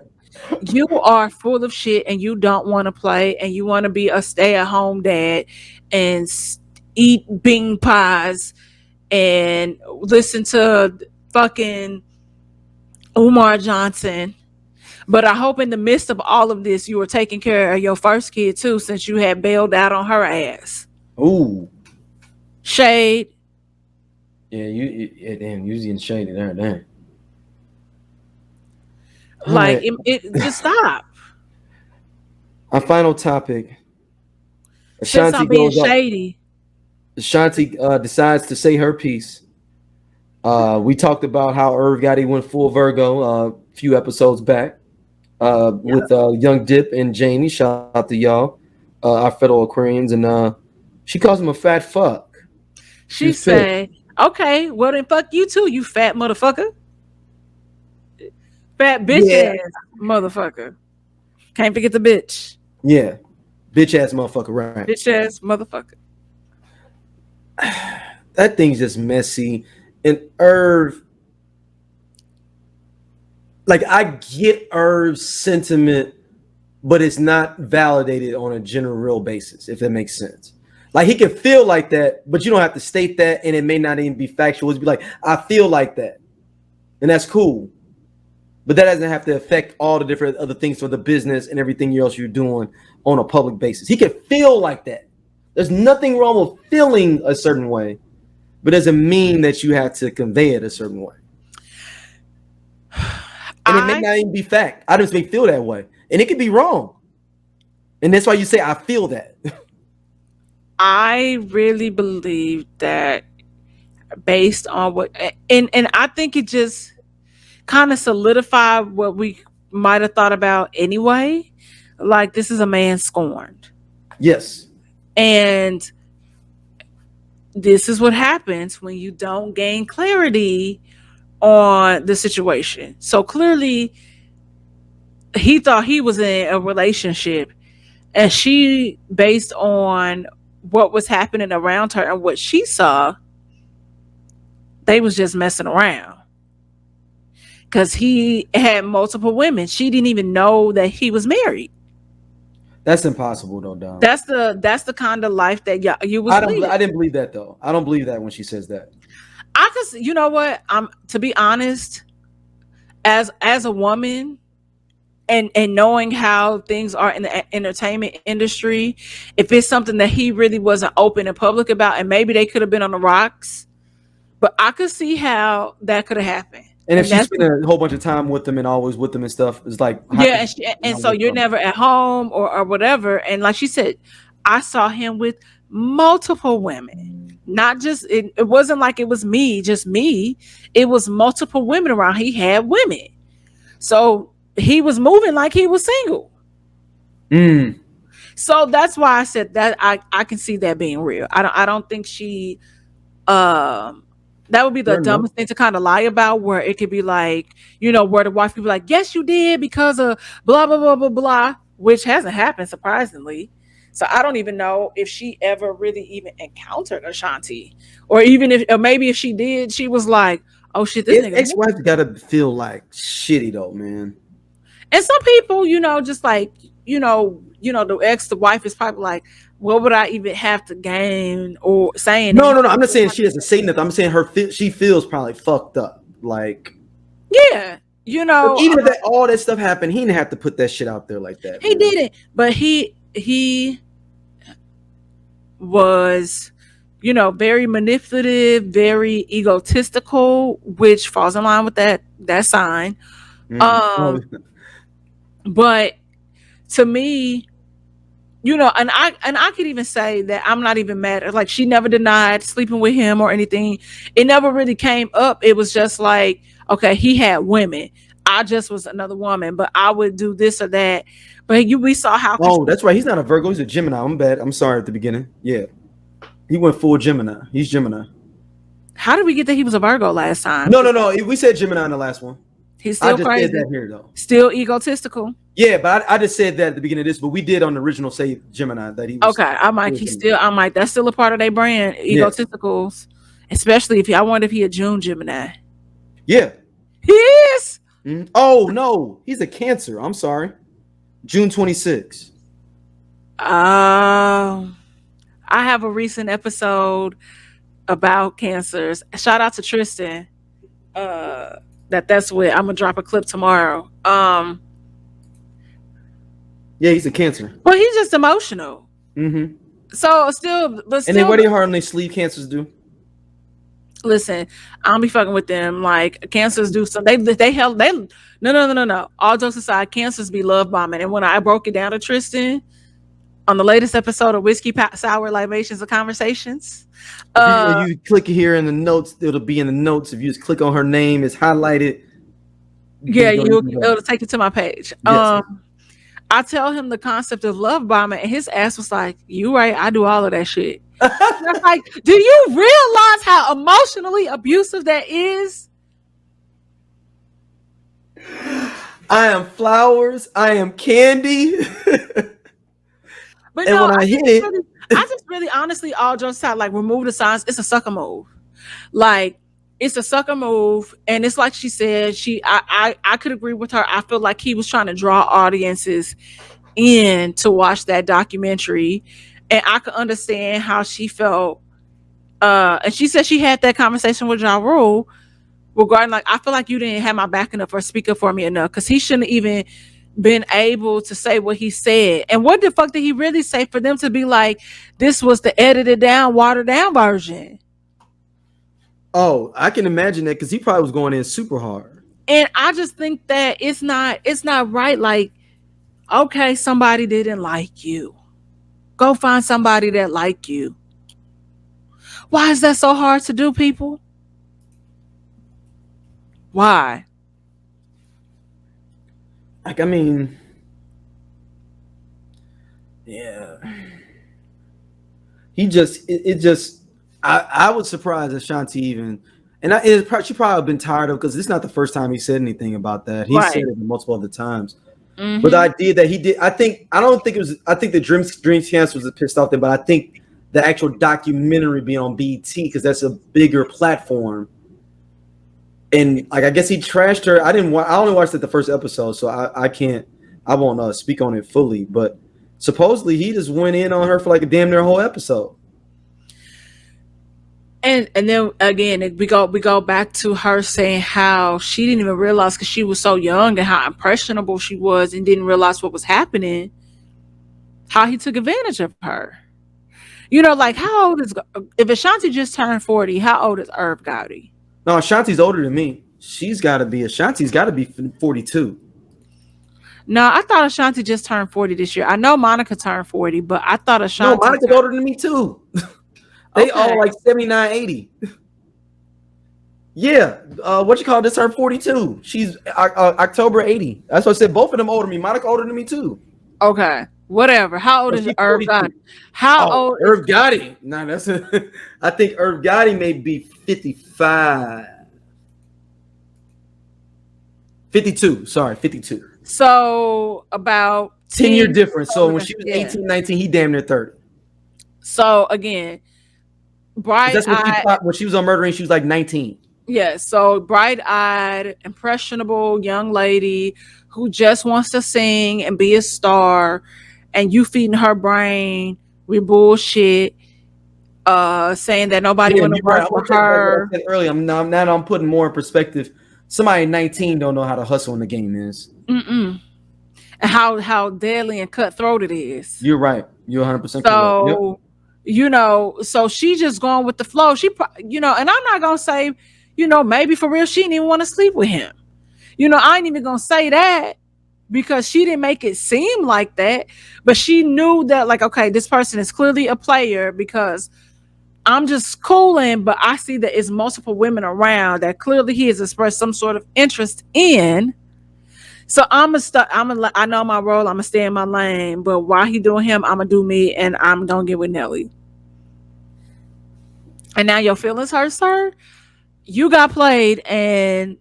You are full of shit and you don't want to play and you want to be a stay-at-home dad and eat bean pies and listen to fucking Umar Johnson. But I hope in the midst of all of this, you were taking care of your first kid too, since you had bailed out on her ass. Ooh. Shade. Yeah, you using shade there, damn. Like, it just stop. Our final topic. Ashanti I'm being shady. Ashanti decides to say her piece. We talked about how Irv Gotti went full Virgo a few episodes back with Young Dip and Jamie. Shout out to y'all, our fellow Aquarians. And she calls him a fat fuck. She said, okay, well then fuck you too, you fat motherfucker. Fat bitch Yeah. ass motherfucker. Can't forget the bitch. Yeah. Bitch ass motherfucker, right. Bitch ass motherfucker. That thing's just messy. And Irv, like, I get Irv's sentiment, but it's not validated on a general real basis, if that makes sense. Like, he can feel like that, but you don't have to state that, and it may not even be factual. It's be like, I feel like that. And that's cool. But that doesn't have to affect all the different other things for the business and everything else you're doing on a public basis. He can feel like that. There's nothing wrong with feeling a certain way, but it doesn't mean that you have to convey it a certain way. And it may not even be fact. I just may feel that way. And it could be wrong. And that's why you say, I feel that. I really believe that based on what, and I think it just kind of solidified what we might have thought about anyway. Like, this is a man scorned. Yes. And this is what happens when you don't gain clarity on the situation. So clearly, he thought he was in a relationship, and she, based on what was happening around her and what she saw, they was just messing around. Because he had multiple women. She didn't even know that he was married. That's impossible, though, Dom. That's the kind of life that you was leading. I didn't believe that, though. I don't believe that when she says that. You know what? To be honest, as a woman, and knowing how things are in the entertainment industry, if it's something that he really wasn't open and public about, and maybe they could have been on the rocks, but I could see how that could have happened. And if she spent a whole bunch of time with them and always with them and stuff, it's like, yeah. And so you're never at home or whatever. And like she said, I saw him with multiple women, not just, it wasn't like it was just me. It was multiple women around. He had women. So he was moving like he was single. So that's why I said that I can see that being real. I don't think she, that would be the dumbest thing to kind of lie about, where it could be like, where the wife could be like, yes, you did because of blah, blah, blah, blah, blah, which hasn't happened, surprisingly. So I don't even know if she ever really even encountered Ashanti, or maybe if she did, she was like, oh shit, this nigga. Ex-wife gotta feel like shitty though, man. And some people, just like, the wife is probably like, what would I even have to gain or saying? No. I'm not saying she doesn't say nothing. I'm saying she feels probably fucked up. Like, yeah, even if all that stuff happened, he didn't have to put that shit out there like that. He didn't, but he was, very manipulative, very egotistical, which falls in line with that sign. But to me, and I could even say that I'm not even mad. Like, she never denied sleeping with him or anything. It never really came up. It was just like, okay, he had women. I just was another woman, but I would do this or that. But we saw how. Oh, that's right. He's not a Virgo. He's a Gemini. I'm bad. I'm sorry at the beginning. Yeah, he went full Gemini. He's Gemini. How did we get that he was a Virgo last time? No. We said Gemini in the last one. He's still crazy. I just said that here though. Still egotistical. Yeah, but I just said that at the beginning of this, but we did on the original say Gemini that he was. Okay, that's still a part of their brand, egostisticals. Yeah. Especially I wonder if he a June Gemini. Yeah. He is. Mm-hmm. Oh no, he's a Cancer. I'm sorry. June 26. I have a recent episode about Cancers. Shout out to Tristan. That's what I'm gonna drop a clip tomorrow. Yeah, he's a Cancer. Well, he's just emotional. Mm-hmm. So still, and then what do you hardly sleep Cancers do? Listen, I don't be fucking with them. Like, Cancers do some. No. All jokes aside, Cancers be love bombing. And when I broke it down to Tristan on the latest episode of Whiskey Sour Libations and Conversations, if you click here in the notes, it'll be in the notes. If you just click on her name, it's highlighted. Yeah, it'll take you to my page. Yes. I tell him the concept of love bombing, and his ass was like, "You right? I do all of that shit." I'm like, do you realize how emotionally abusive that is? I am flowers. I am candy. But and no, when I hit it, I just really honestly, all jokes aside, like remove the signs. It's a sucker move. Like it's a sucker move, and it's like she said. I could agree with her. I feel like he was trying to draw audiences in to watch that documentary, and I could understand how she felt. And she said she had that conversation with Ja Rule regarding, like, I feel like you didn't have my back enough or speak up for me enough, because he shouldn't even been able to say what he said. And what the fuck did he really say for them to be like, this was the edited down, watered down version? oh, I can imagine that, because he probably was going in super hard. And I just think that it's not right. Like, okay, somebody didn't like you. Go find somebody that like you. Why is that so hard to do, people? Why? Like, I mean, yeah. He just, it just, I was surprised Ashanti even, and she probably been tired of, because this is not the first time he said anything about that. He said it multiple other times. Mm-hmm. But the idea that he did, I think the Dreamcast was pissed off there, but I think the actual documentary being on BET, because that's a bigger platform. And like, I guess he trashed her. I only watched the first episode, so I won't speak on it fully. But supposedly he just went in on her for like a damn near whole episode. And then again, we go back to her saying how she didn't even realize, because she was so young, and how impressionable she was, and didn't realize what was happening, how he took advantage of her. You know, like, how old is, if Ashanti just turned 40, how old is Irv Gotti? No, Ashanti's older than me. Ashanti's got to be 42. No, I thought Ashanti just turned 40 this year. I know Monica turned 40, but I thought Ashanti. No, Monica's older than me too. They all like 79, 80. Yeah. What you call this? Turned 42. She's October 80. That's what I said. Both of them older than me. Monica older than me too. Okay. Whatever. How old is Irv Gotti? How old? Irv Gotti. Nah, that's I think Irv Gotti may be 55. 52. Sorry, 52. So about 10-year difference. So when she was 18, 19, he damn near 30. So again, bright-eyed. When she was on Murdering, she was like 19. Yeah, so bright-eyed, impressionable young lady who just wants to sing and be a star, and you feeding her brain with bullshit, saying that nobody want to work with her. Like I said earlier, I'm putting more in perspective. Somebody 19 don't know how to hustle in the game is. And how deadly and cutthroat it is. You're right. You're 100% correct. So, you know, so she just going with the flow. She, you know, and I'm not going to say, you know, maybe for real, she didn't even want to sleep with him. You know, I ain't even going to say that, because she didn't make it seem like that. But she knew that, like, okay, this person is clearly a player, because I'm just cooling, but I see that it's multiple women around that clearly he has expressed some sort of interest in. So I know my role. I'm gonna stay in my lane. But while he doing him, I'm gonna do me, and I'm gonna get with Nelly. And now your feelings hurt, sir. You got played, and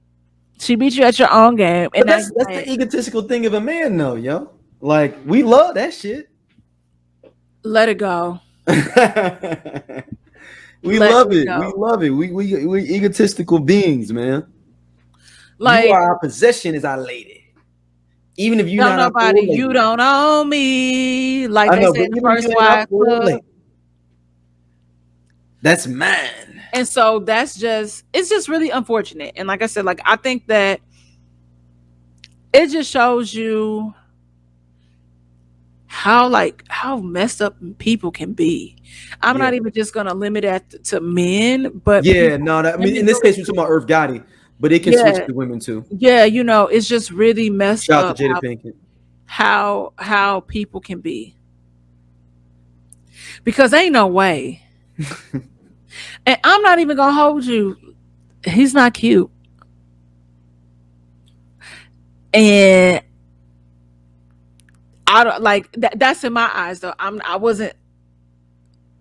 she beat you at your own game. And that's the egotistical thing of a man, though, yo. Like, we love that shit. Let it go. We love it. We love it. We egotistical beings, man. Like, you are our possession is our lady. Even if you not nobody, you don't own me. Like they said in the First Wives Club. That's mine. And so it's just really unfortunate. And like I said, like, I think that it just shows you how messed up people can be. I'm not even just gonna limit that to men, but in this case we're talking about Irv Gotti, but it can switch to women too. Yeah, you know, it's just really messed Shout up out to Jada Pinkett. How people can be. Because ain't no way. And I'm not even gonna hold you. He's not cute. And I don't like that. That's in my eyes, though. I wasn't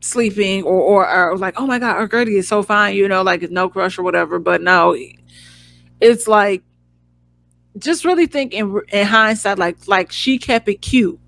sleeping or like, oh my God, our Gertie is so fine, you know, like no crush or whatever. But no, it's like just really think in hindsight, like she kept it cute.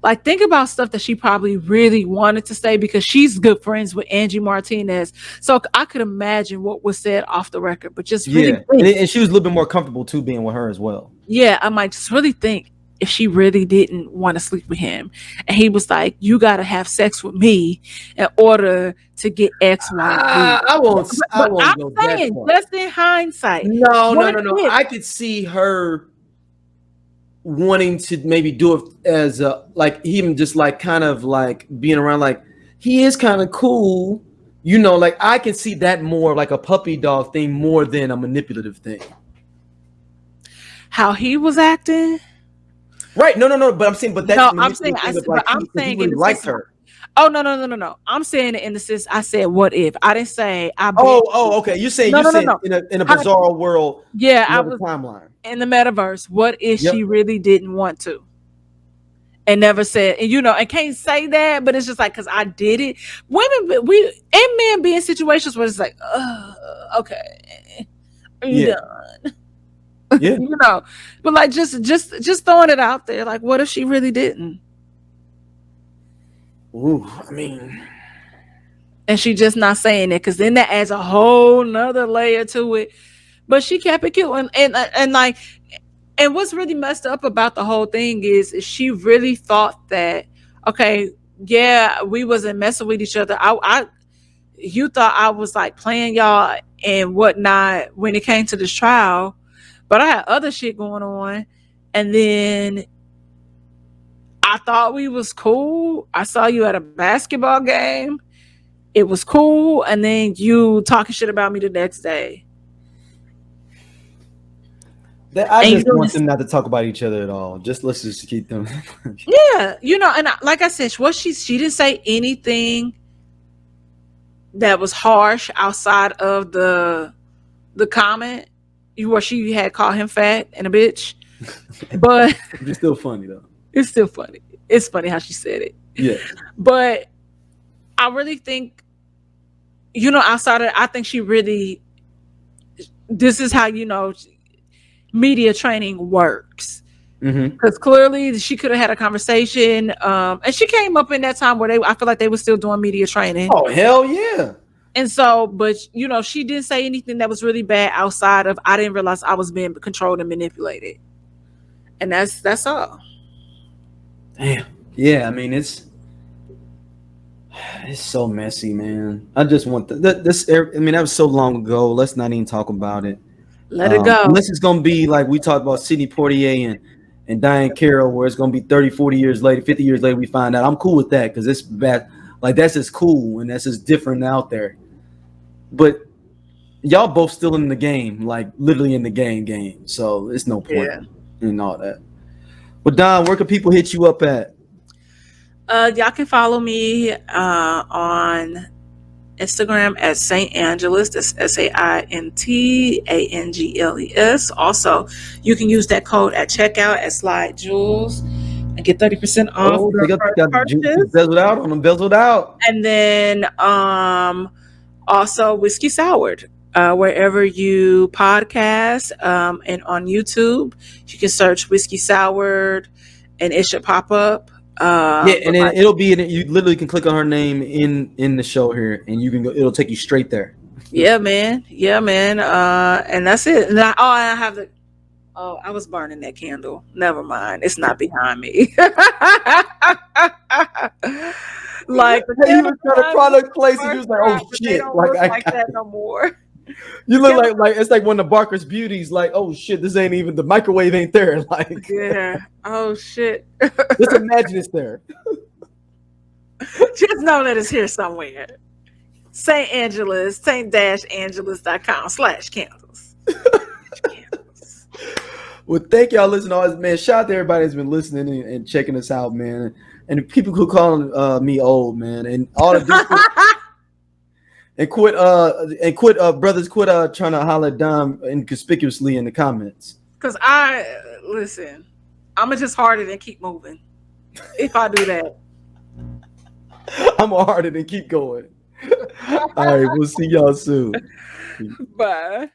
Like, think about stuff that she probably really wanted to say because she's good friends with Angie Martinez. So I could imagine what was said off the record, but just really and she was a little bit more comfortable too being with her as well. Yeah, I might just really think if she really didn't want to sleep with him, and he was like, "You got to have sex with me in order to get X, Y, Z." I won't I'm go saying, that far. just in hindsight. No. I could see her wanting to maybe do it as like even just like kind of like being around, like he is kind of cool, you know, like I can see that more like a puppy dog thing more than a manipulative thing. How he was acting, right? No, but I'm saying, but that's no, I'm saying, he really liked her. Oh no! I'm saying it in the sense I said, "What if?" I didn't say I. Okay. You're saying in a bizarre world. Yeah, I was timeline in the metaverse. What if she really didn't want to, and never said? And you know, and can't say that, but it's just like because I did it. Women, men be in situations where it's like, okay, are you done? Yeah, you know, but like just throwing it out there. Like, what if she really didn't? Ooh, I mean, and she just not saying it because then that adds a whole nother layer to it. But she kept it cute, and like, and what's really messed up about the whole thing is she really thought that, okay, yeah, we wasn't messing with each other. You thought I was like playing y'all and whatnot when it came to this trial, but I had other shit going on, and then I thought we was cool. I saw you at a basketball game. It was cool. And then you talking shit about me the next day. I just want them not to talk about each other at all. Let's just keep them. Yeah. You know, and like I said, she didn't say anything that was harsh outside of the comment where she had called him fat and a bitch. But it's still funny though. It's still funny. It's funny how she said it. Yeah. But I really think, you know, outside of, I think she really, this is how, you know, media training works. Because clearly she could have had a conversation. And she came up in that time where I feel like they were still doing media training. Oh, hell yeah. And so, but, you know, she didn't say anything that was really bad outside of, I didn't realize I was being controlled and manipulated. And that's all. Damn. Yeah, I mean it's so messy, man. I just want this. I mean, that was so long ago. Let's not even talk about it. Let it go. Unless it's gonna be like we talked about Sidney Poitier and Diane Carroll, where it's gonna be 30, 40 years later, 50 years later, we find out. I'm cool with that because it's bad. Like that's just cool and that's just different out there. But y'all both still in the game, like literally in the game. So it's no point in all that. But Don, where can people hit you up at? Y'all can follow me on Instagram at Saint Angelus. That's SAINTANGLES. Also, you can use that code at checkout at Slide Jewels and get 30% off. They got bezeled out on them, bezeled out. And then also Whiskey Soured. Wherever you podcast and on YouTube, you can search Whiskey Soured and it should pop up. And then it'll be you literally can click on her name in the show here and you can go, it'll take you straight there. Yeah, man. And that's it. And I was burning that candle. Never mind. It's not behind me. Like you was trying to product place and you was like, oh shit. They don't look like that no more. You look like it's like one of Barker's beauties, like, oh shit, this ain't even the microwave ain't there. Like oh shit. Just imagine it's there. Just know that it's here somewhere. St. Angelus, Saint-Angelus.com/candles. Well, thank y'all listening to all this, man. Shout out to everybody that's been listening and checking us out, man. And people who calling me old, man, and all the and quit brothers, quit trying to holler Dom inconspicuously in the comments. Cause listen, I'ma just harden and keep moving. If I do that, I'm harden and keep going. All right, we'll see y'all soon. Bye.